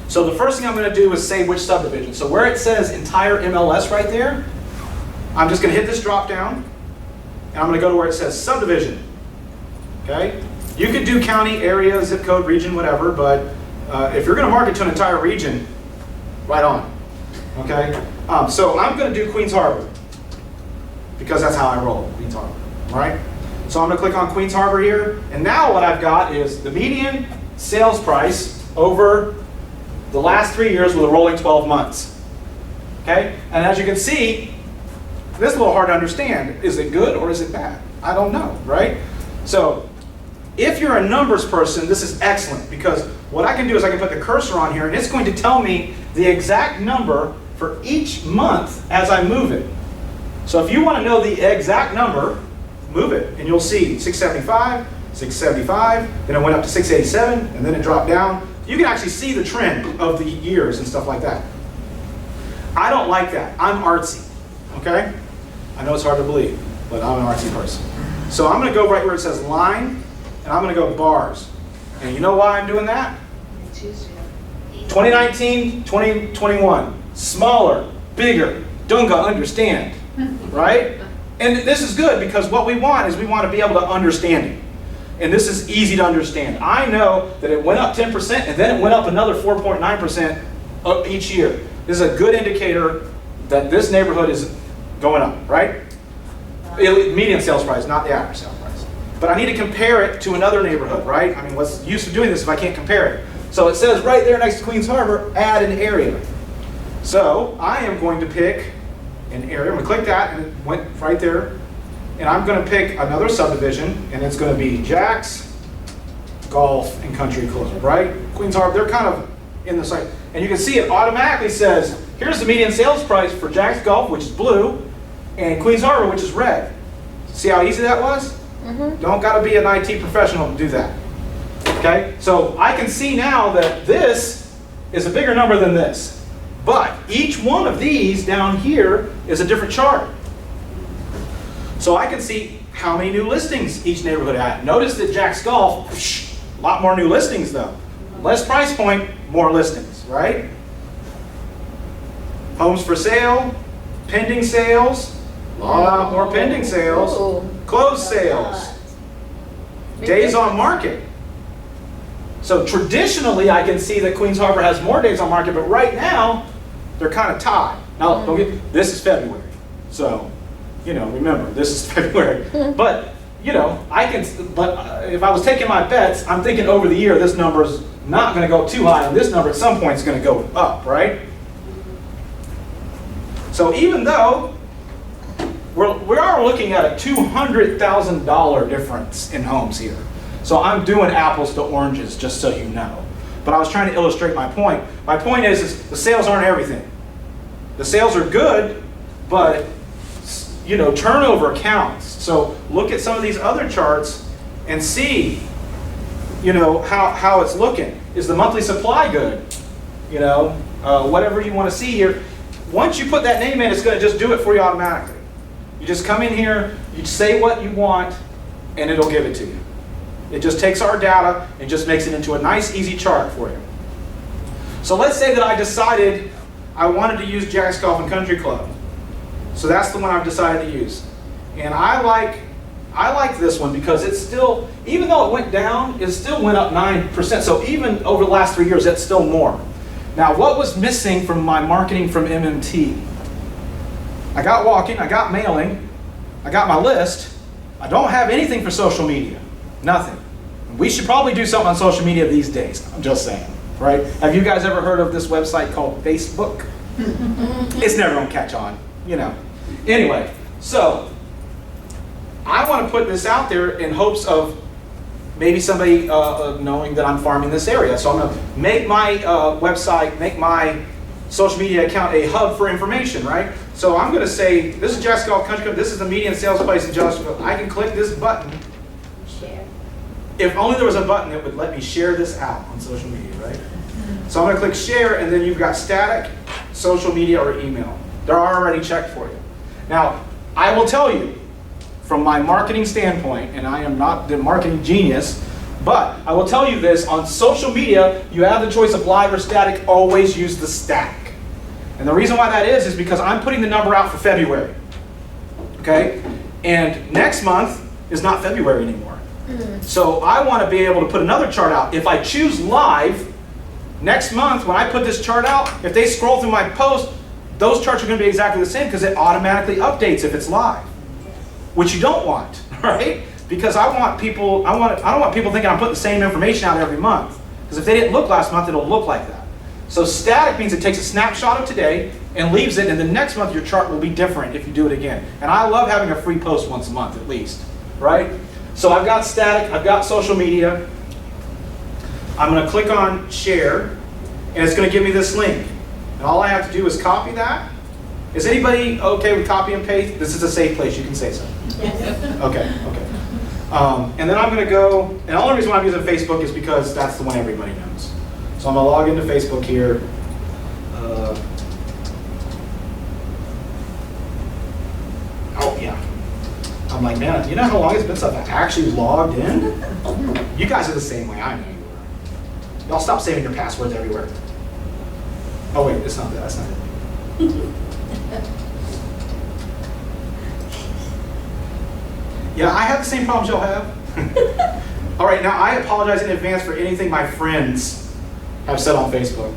So the first thing I'm going to do is say which subdivision. So where it says entire MLS right there, I'm just going to hit this drop down, and I'm going to go to where it says subdivision. Okay? You could do county, area, zip code, region, whatever, but if you're going to market to an entire region, right on. Okay? So I'm going to do Queens Harbor, because that's how I roll, Queens Harbor. All right? So I'm going to click on Queens Harbor here, and now what I've got is the median sales price over the last 3 years with a rolling 12 months. Okay? And as you can see, this is a little hard to understand. Is it good or is it bad? I don't know, right? So if you're a numbers person, this is excellent, because what I can do is I can put the cursor on here and it's going to tell me the exact number for each month as I move it. So if you want to know the exact number, move it and you'll see 675, 675, then it went up to 687, and then it dropped down. You can actually see the trend of the years and stuff like that. I don't like that. I'm artsy, okay? I know it's hard to believe, but I'm an artsy person. So I'm going to go right where it says line, and I'm going to go bars. And you know why I'm doing that? It's easier. 2019, 2021, smaller, bigger, Dunga, understand, right? And this is good because what we want is we want to be able to understand it. And this is easy to understand. I know that it went up 10% and then it went up another 4.9% each year. This is a good indicator that this neighborhood is going up, right? Median sales price, not the average sales price. But I need to compare it to another neighborhood, right? I mean, what's the use of doing this if I can't compare it? So it says right there next to Queens Harbor, add an area. So I am going to pick an area. I'm going to click that, and it went right there. And I'm going to pick another subdivision, and it's going to be Jack's Golf and Country Club, right? Queens Harbor, they're kind of in the site. And you can see it automatically says, here's the median sales price for Jack's Golf, which is blue, and Queens Harbor, which is red. See how easy that was? Don't got to be an IT professional to do that. Okay? So I can see now that this is a bigger number than this. But each one of these down here is a different chart. So I can see how many new listings each neighborhood had. Notice that Jack's Golf, a lot more new listings though. Less price point, more listings, right? Homes for sale, pending sales, a lot more pending sales, closed sales, days on market. So traditionally I can see that Queens Harbor has more days on market, but right now they're kind of tied. Now, don't get, this is February, so you know, remember, this is February. But, you know, if I was taking my bets, I'm thinking over the year, this number's not going to go too high, and this number at some point is going to go up, right? So even though we are looking at a $200,000 difference in homes here. So I'm doing apples to oranges, just so you know. But I was trying to illustrate my point. My point is the sales aren't everything. The sales are good, but you know, turnover counts. So look at some of these other charts and see, you know, how it's looking. Is the monthly supply good? You know, whatever you want to see here. once you put that name in, it's going to just do it for you automatically. You just come in here, you say what you want, and it'll give it to you. It just takes our data and just makes it into a nice, easy chart for you. So let's say that I decided I wanted to use Jack's Golf and Country Club. So that's the one I've decided to use. And I like this one because it's still, even though it went down, it still went up 9%. So even over the last 3 years, it's still more. Now, what was missing from my marketing from MMT? I got walking, I got mailing, I got my list. I don't have anything for social media. Nothing. We should probably do something on social media these days. I'm just saying, right? Have you guys ever heard of this website called Facebook? It's never going to catch on, you know. Anyway, so I want to put this out there in hopes of maybe somebody knowing that I'm farming this area. So I'm going to make my website, make my social media account a hub for information, right? So I'm going to say, this is Jack's Golf Country Club, this is the median sales place in Jonesville. I can click this button. Share. If only there was a button that would let me share this out on social media, right? So I'm going to click share, and then you've got static, social media, or email. They're already checked for you. Now, I will tell you, from my marketing standpoint, and I am not the marketing genius, but I will tell you this, on social media, you have the choice of live or static, always use the static. And the reason why that is because I'm putting the number out for February, okay? And next month is not February anymore. So I want to be able to put another chart out. If I choose live, next month when I put this chart out, if they scroll through my post, those charts are going to be exactly the same because it automatically updates if it's live, which you don't want, right? Because I don't want people thinking I'm putting the same information out every month. Because if they didn't look last month, it'll look like that. So static means it takes a snapshot of today and leaves it, and the next month your chart will be different if you do it again. And I love having a free post once a month at least, right? So I've got static, I've got social media. I'm going to click on share, and it's going to give me this link. And all I have to do is copy that. Is anybody okay with copy and paste? This is a safe place, you can say so. Yes. Okay. And then I'm going to go, and the only reason why I'm using Facebook is because that's the one everybody knows. So I'm going to log into Facebook here. Oh yeah. I'm like, man, you know how long it's been since I actually logged in? You guys are the same way I know you are. Y'all stop saving your passwords everywhere. Oh wait, it's not that. That's not it. Yeah, I have the same problems y'all have. All right, now I apologize in advance for anything my friends have said on Facebook.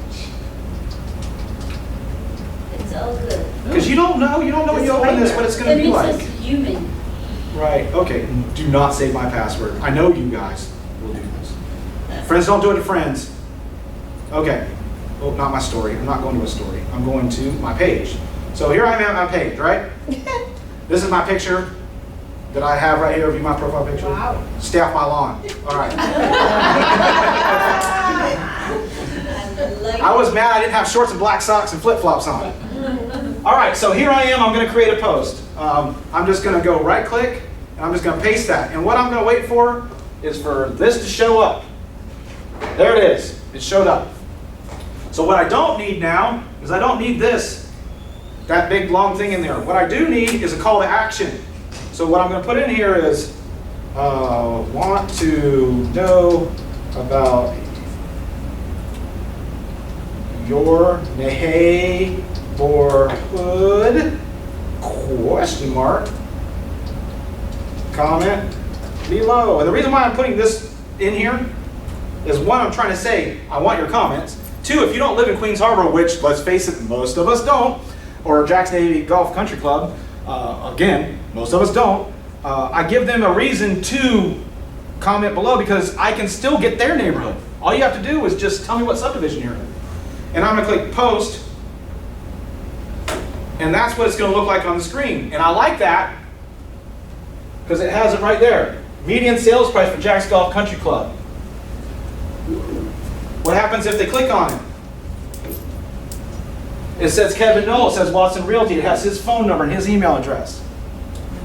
It's all good. Because you don't know when you open this what it's going to be like. It makes us human. Right, okay, do not save my password. I know you guys will do this. Friends don't do it to friends. Okay, oh, not my story. I'm not going to a story. I'm going to my page. So here I am at my page, right? This is my picture that I have right here, view my profile picture. Wow. Stay off my lawn. All right. I was mad I didn't have shorts and black socks and flip-flops on. All right, so here I am. I'm going to create a post. I'm just going to go right-click, and I'm just going to paste that. And what I'm going to wait for is for this to show up. There it is. It showed up. So what I don't need now is I don't need this, that big long thing in there. What I do need is a call to action. So what I'm going to put in here is want to know about your neighborhood, question mark, comment below. And the reason why I'm putting this in here is one, I'm trying to say, I want your comments. Two, if you don't live in Queens Harbor, which, let's face it, most of us don't, or Jack's Navy Golf Country Club, again, most of us don't, I give them a reason to comment below because I can still get their neighborhood. All you have to do is just tell me what subdivision you're in. And I'm going to click post, and that's what it's going to look like on the screen. And I like that because it has it right there. Median sales price for Jack's Golf Country Club. What happens if they click on it? It says Kevin Knoll, it says Watson Realty, it has his phone number and his email address.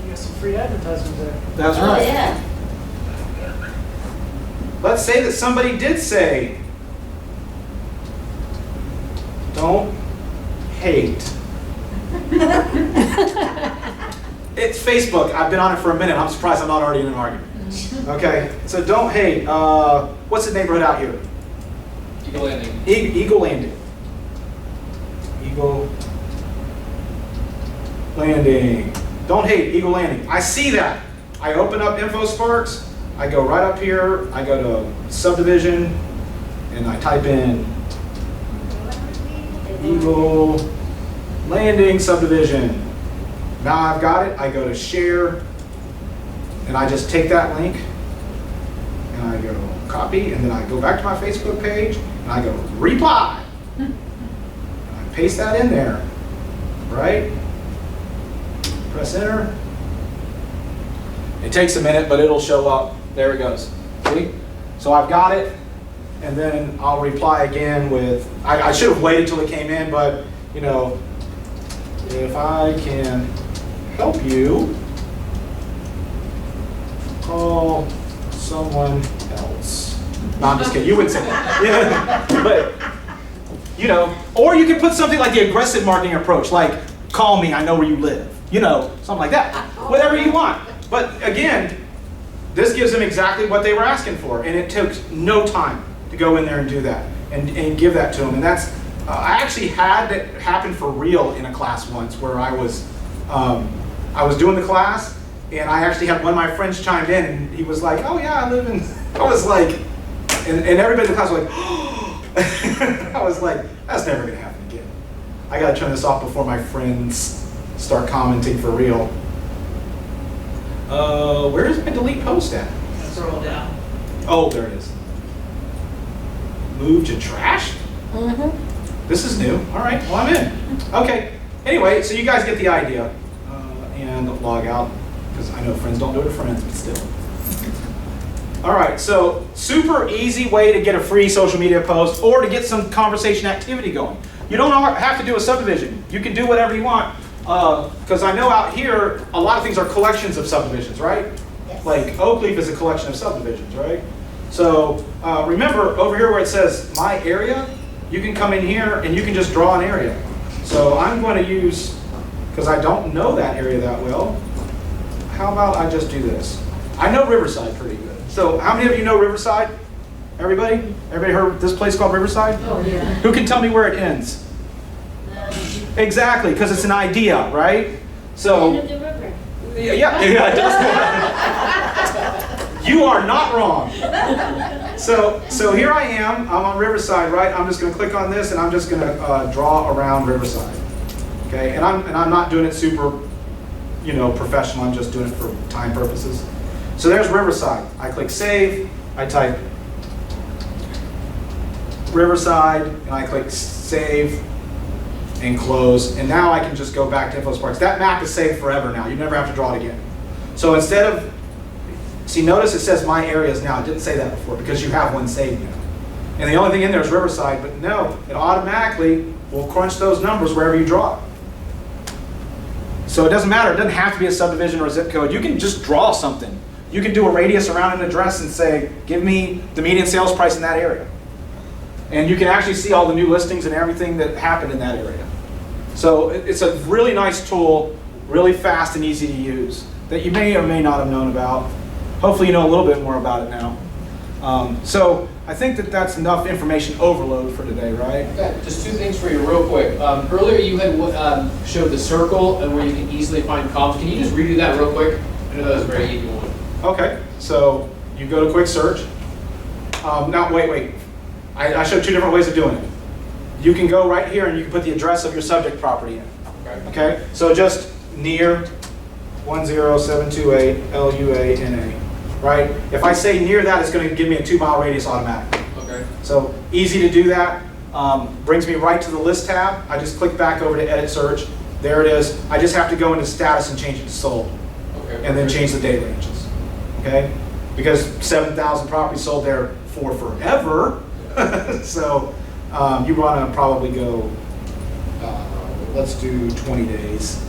You got some free advertisement there. That's Oh, right. yeah. Let's say that somebody did say, don't hate It's Facebook. I've been on it for a minute. I'm surprised I'm not already in an argument. Okay, so don't hate. What's the neighborhood out here? Eagle Landing. Eagle Landing. Eagle Landing. Don't hate Eagle Landing. I see that. I open up InfoSparks. I go right up here. I go to subdivision, and I type in Eagle Landing subdivision. Now I've got it. I go to share, and I just take that link, and I go copy, and then I go back to my Facebook page, and I go reply. And I paste that in there, right? Press enter. It takes a minute, but it'll show up. There it goes. See? So I've got it, and then I'll reply again with, I should have waited till it came in, but you know, if I can help you, call someone else. No, I'm just kidding. You wouldn't say that. Yeah. But, you know, or you can put something like the aggressive marketing approach, like, call me, I know where you live. You know, something like that. Whatever you want. But again, this gives them exactly what they were asking for. And it took no time to go in there and do that and give that to them. And that's, I actually had that happen for real in a class once where I was doing the class, and I actually had one of my friends chime in, and he was like, oh yeah, I live in, I was like, and everybody in the class was like, oh. I was like, that's never gonna happen again. I gotta turn this off before my friends start commenting for real. Where is my delete post at? Scroll down. Oh, there it is. Move to trash? Mm-hmm. This is new. All right, well, I'm in. Okay, anyway, so you guys get the idea. And log out, because I know friends don't do it to friends, but still. All right, so super easy way to get a free social media post or to get some conversation activity going. You don't have to do a subdivision. You can do whatever you want. Because I know out here, a lot of things are collections of subdivisions, right? Yes. Like Oakleaf is a collection of subdivisions, right? So remember, over here where it says my area, you can come in here and you can just draw an area. So I'm going to use, because I don't know that area that well, how about I just do this? I know Riverside pretty good. So how many of you know Riverside? Everybody? Everybody heard of this place called Riverside? Oh, yeah. Who can tell me where it ends? Exactly, because it's an idea, right? So, End of the river. yeah, it does. You are not wrong. So here I am. I'm on Riverside, right? I'm just going to click on this, and I'm just going to draw around Riverside. Okay, and I'm not doing it super, you know, professional. I'm just doing it for time purposes. So there's Riverside. I click save. I type Riverside, and I click save and close. And now I can just go back to InfoSparks. That map is saved forever now. You never have to draw it again. So instead of, see, notice it says my areas now. It didn't say that before because you have one saved now. And the only thing in there is Riverside, but no, it automatically will crunch those numbers wherever you draw it. So it doesn't matter. It doesn't have to be a subdivision or a zip code. You can just draw something. You can do a radius around an address and say, give me the median sales price in that area. And you can actually see all the new listings and everything that happened in that area. So it's a really nice tool, really fast and easy to use, that you may or may not have known about. Hopefully you know a little bit more about it now. So I think that that's enough information overload for today, right? Okay, just two things for you real quick. Earlier you had showed the circle and where you can easily find columns. Can you just redo that real quick? I know that was a very easy one. Okay, so you go to quick search. Now, wait. I showed two different ways of doing it. You can go right here and you can put the address of your subject property in. Okay, so just near 10728 LUANA, right? If I say near that, it's going to give me a 2-mile radius automatically. Okay. So easy to do that. Brings me right to the list tab. I just click back over to edit search. There it is. I just have to go into status and change it to sold. Okay. And then change the date ranges. Okay? Because 7,000 properties sold there for forever. So you want to probably go, let's do 20 days.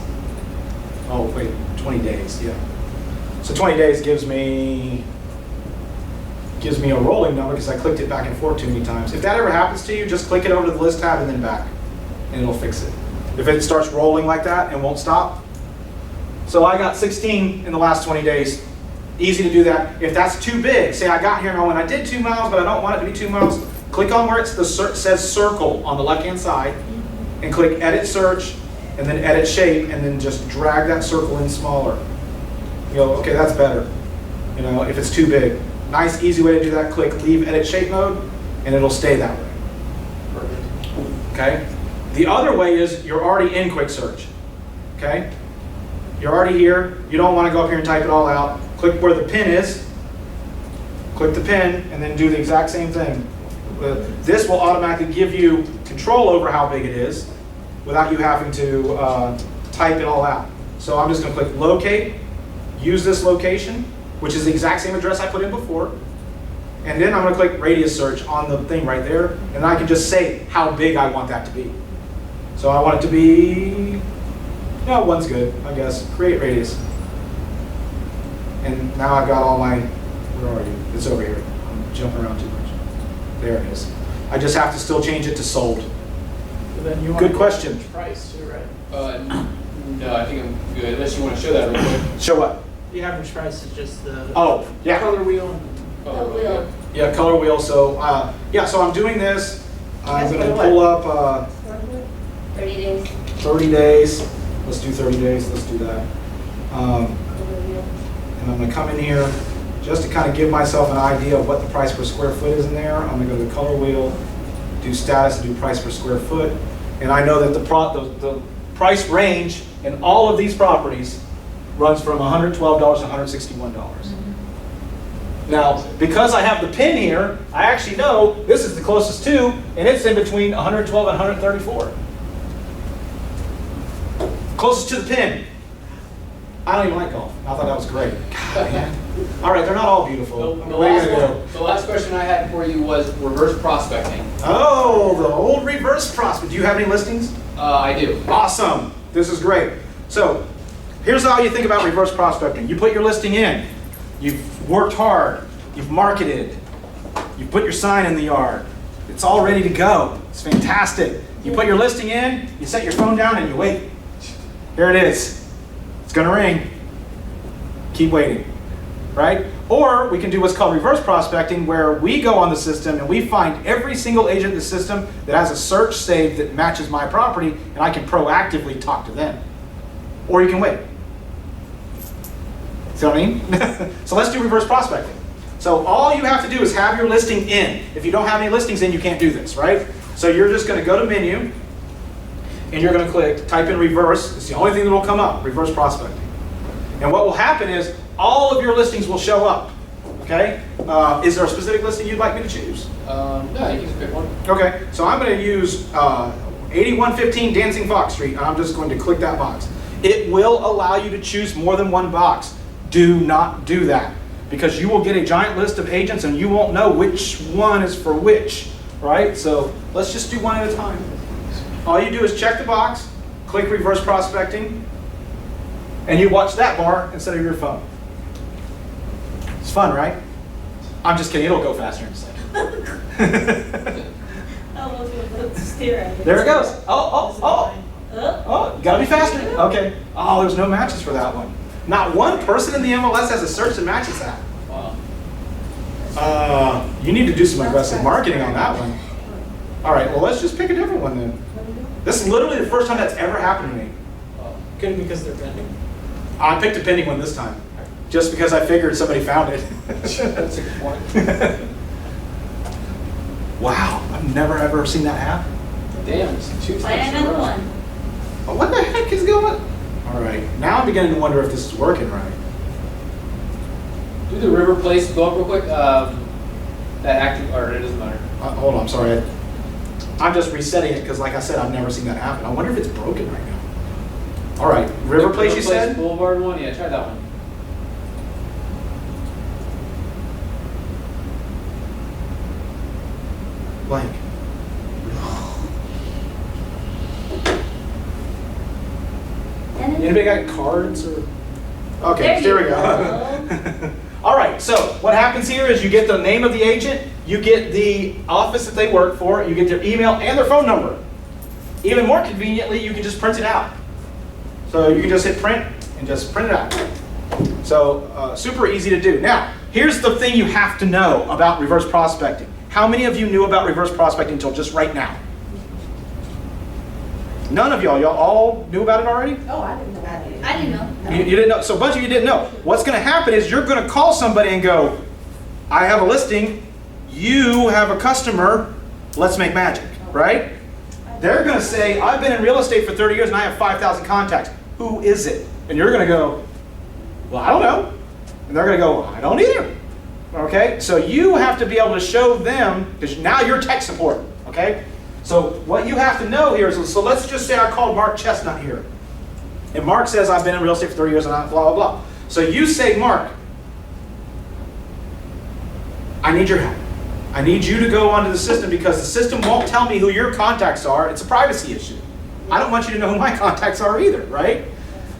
Oh, wait, 20 days, yeah. So 20 days gives me a rolling number because I clicked it back and forth too many times. If that ever happens to you, just click it over to the list tab and then back, and it'll fix it. If it starts rolling like that and won't stop. So I got 16 in the last 20 days. Easy to do that. If that's too big, say I got here and I did 2 miles, but I don't want it to be 2 miles, click on where it says circle on the left-hand side, and click edit search, and then edit shape, and then just drag that circle in smaller. You go, okay, that's better. You know, if it's too big. Nice, easy way to do that, click leave edit shape mode, and it'll stay that way. Okay? The other way is you're already in quick search. Okay? You're already here. You don't want to go up here and type it all out. Click where the pin is. Click the pin, and then do the exact same thing. This will automatically give you control over how big it is without you having to type it all out. So I'm just going to click locate, use this location, which is the exact same address I put in before. And then I'm going to click radius search on the thing right there, and I can just say how big I want that to be. So I want it to be, yeah, one's good, I guess. Create radius. And now I've got all my, where are you? It's over here. I'm jumping around too much. There it is. I just have to still change it to sold. Then you Good question. Price too, right? No, I think I'm good, unless you want to show that real quick. Show what? The average price is just the Oh, yeah. color wheel. The wheel. Yeah, color wheel. So, yeah, so I'm doing this. I'm going to pull up 30 days. 30 days. Let's do 30 days. Let's do that. Color wheel. And I'm going to come in here just to kind of give myself an idea of what the price per square foot is in there. I'm going to go to the color wheel, do status, and do price per square foot. And I know that the price range in all of these properties runs from $112 to $161. Now, because I have the pin here, I actually know this is the closest to, and it's in between 112 and 134. Closest to the pin. I don't even like golf. I thought that was great. God, man. All right, they're not all beautiful. The What are you last gonna one, do? the last question I had for you was reverse prospecting. Oh, the old reverse prospect. Do you have any listings? I do. Awesome. This is great. So, here's how you think about reverse prospecting. You put your listing in. You've worked hard. You've marketed. You put your sign in the yard. It's all ready to go. It's fantastic. You put your listing in, you set your phone down, and you wait. Here it is. It's going to ring. Keep waiting. Right? Or we can do what's called reverse prospecting, where we go on the system and we find every single agent in the system that has a search saved that matches my property, and I can proactively talk to them. Or you can wait. See what I mean? So let's do reverse prospecting. So all you have to do is have your listing in. If you don't have any listings in, you can't do this, right? So you're just going to go to menu, and you're going to click, type in reverse. It's the only thing that will come up, reverse prospecting. And what will happen is all of your listings will show up. Okay? Is there a specific listing you'd like me to choose? No, you can just pick one. Okay, so I'm going to use 8115 Dancing Fox Street, and I'm just going to click that box. It will allow you to choose more than one box. Do not do that, because you will get a giant list of agents and you won't know which one is for which, right? So let's just do one at a time. All you do is check the box, click reverse prospecting, and you watch that bar instead of your phone. It's fun, right? I'm just kidding, it'll go faster in a second. There it goes. Oh, gotta be faster. Okay. Oh, there's no matches for that one. Not one person in the MLS has a search that matches that. Wow. You need to do some aggressive marketing on that one. All right, well, let's just pick a different one then. This is literally the first time that's ever happened to me. Could it be because they're pending? I picked a pending one this time, just because I figured somebody found it. That's a good point. Wow, I've never ever seen that happen. Damn, it's 2 Find times in a another row. one. What the heck is going on? All right, now I'm beginning to wonder if this is working right. Do the river place, go up real quick. That active, or it doesn't matter. Hold on, I'm sorry. I'm just resetting it because, like I said, I've never seen that happen. I wonder if it's broken right now. All right, River Place, you said? Boulevard one, yeah, try that one. Blank. Anybody got cards or? Okay, there we go. All right, so what happens here is you get the name of the agent, you get the office that they work for, you get their email and their phone number. Even more conveniently, you can just print it out. So you can just hit print and just print it out. So super easy to do. Now, here's the thing you have to know about reverse prospecting. How many of you knew about reverse prospecting until just right now? None of y'all. Y'all all knew about it already? Oh, I didn't know about it. I didn't know. You didn't know. So a bunch of you didn't know. What's going to happen is you're going to call somebody and go, I have a listing. You have a customer. Let's make magic, right? They're going to say, I've been in real estate for 30 years and I have 5,000 contacts. Who is it? And you're going to go, well, I don't know. And they're going to go, well, I don't either. Okay? So you have to be able to show them, because now you're tech support. Okay? So what you have to know here is, so let's just say I called Mark Chestnut here. And Mark says, I've been in real estate for 30 years and I blah, blah, blah. So you say, Mark, I need your help. I need you to go onto the system because the system won't tell me who your contacts are. It's a privacy issue. I don't want you to know who my contacts are either, right?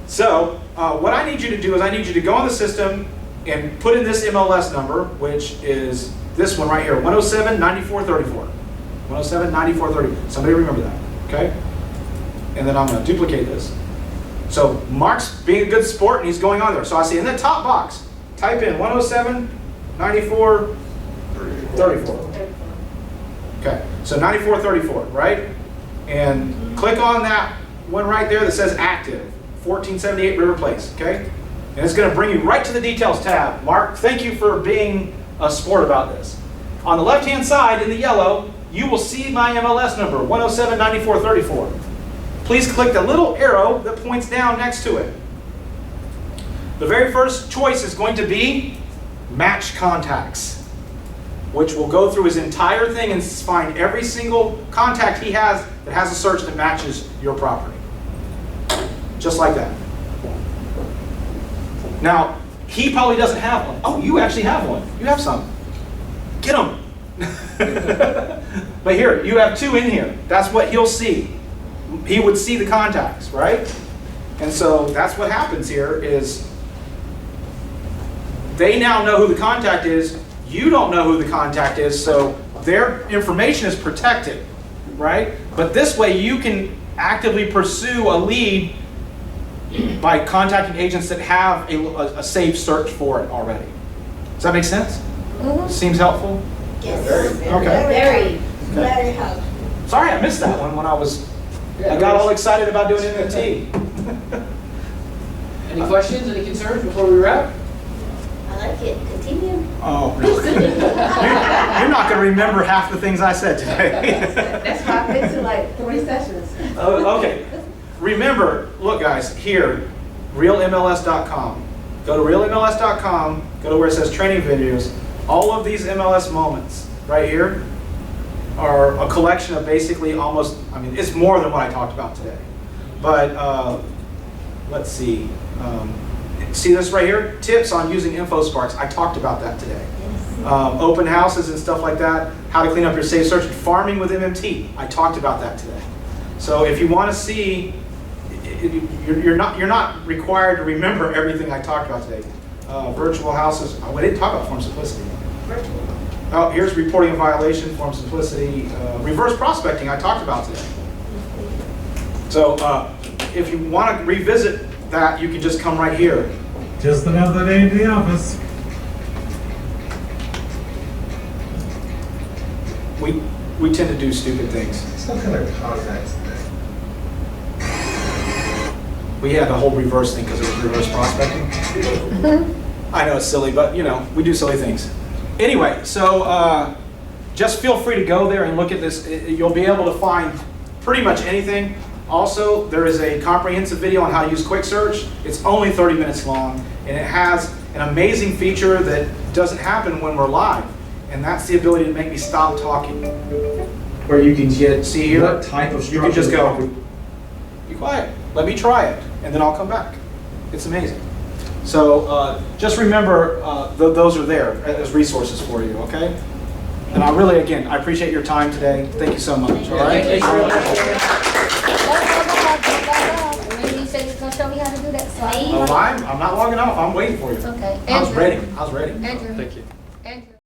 So what I need you to do is I need you to go on the system and put in this MLS number, which is this one right here, 107-9434. 107-9430. Somebody remember that, okay? And then I'm going to duplicate this. So Mark's being a good sport and he's going on there. So I see in the top box, type in 107-9434. Okay, so 9434, right? And click on that one right there that says active, 1478 River Place, okay? And it's going to bring you right to the details tab. Mark, thank you for being a sport about this. On the left-hand side in the yellow, you will see my MLS number, 107-9434. Please click the little arrow that points down next to it. The very first choice is going to be match contacts, which will go through his entire thing and find every single contact he has that has a search that matches your property. Just like that. Now, he probably doesn't have one. Oh, you actually have one. You have some. Get them. But here, you have two in here. That's what he'll see. He would see the contacts, right? And so that's what happens here is they now know who the contact is. You don't know who the contact is, so their information is protected, right? But this way you can actively pursue a lead by contacting agents that have a safe search for it already. Does that make sense? Mhm. Seems helpful? Yes. Okay. Very helpful. Sorry, I missed that one when I got all excited about doing MMT. Any questions, any concerns before we wrap? I like it. Continue. Oh, no. You're not going to remember half the things I said today. That's why I've been to like 3 sessions. Oh, okay. Remember, look guys, here, realmls.com. Go to realmls.com, go to where it says training videos. All of these MLS moments right here are a collection of basically almost, I mean, it's more than what I talked about today. But let's see. See this right here? Tips on using InfoSparks. I talked about that today. Open houses and stuff like that. How to clean up your safe search. Farming with MMT. I talked about that today. So if you want to see, you're not required to remember everything I talked about today. Virtual houses. I didn't talk about form simplicity. Oh, here's reporting a violation, form simplicity. Reverse prospecting. I talked about today. So if you want to revisit that, you can just come right here. Just another day in the office. We tend to do stupid things. Some kind of contacts. We had the whole reverse thing because it was reverse prospecting. I know it's silly, but you know, we do silly things. Anyway, so just feel free to go there and look at this. You'll be able to find pretty much anything. Also, there is a comprehensive video on how to use quick search. It's only 30 minutes long, and it has an amazing feature that doesn't happen when we're live, and that's the ability to make me stop talking. Where you can see here, What type of you can just go, structure? be quiet, let me try it, and then I'll come back. It's amazing. So just remember, those are there as resources for you, okay? And I really, again, I appreciate your time today. Thank you so much, all right? Thank you. Remember you said you was gonna show me how to do that slide? Oh, I'm not logging off. I'm waiting for you. Okay. I was Andrew. ready. I was ready. Andrew. Thank you.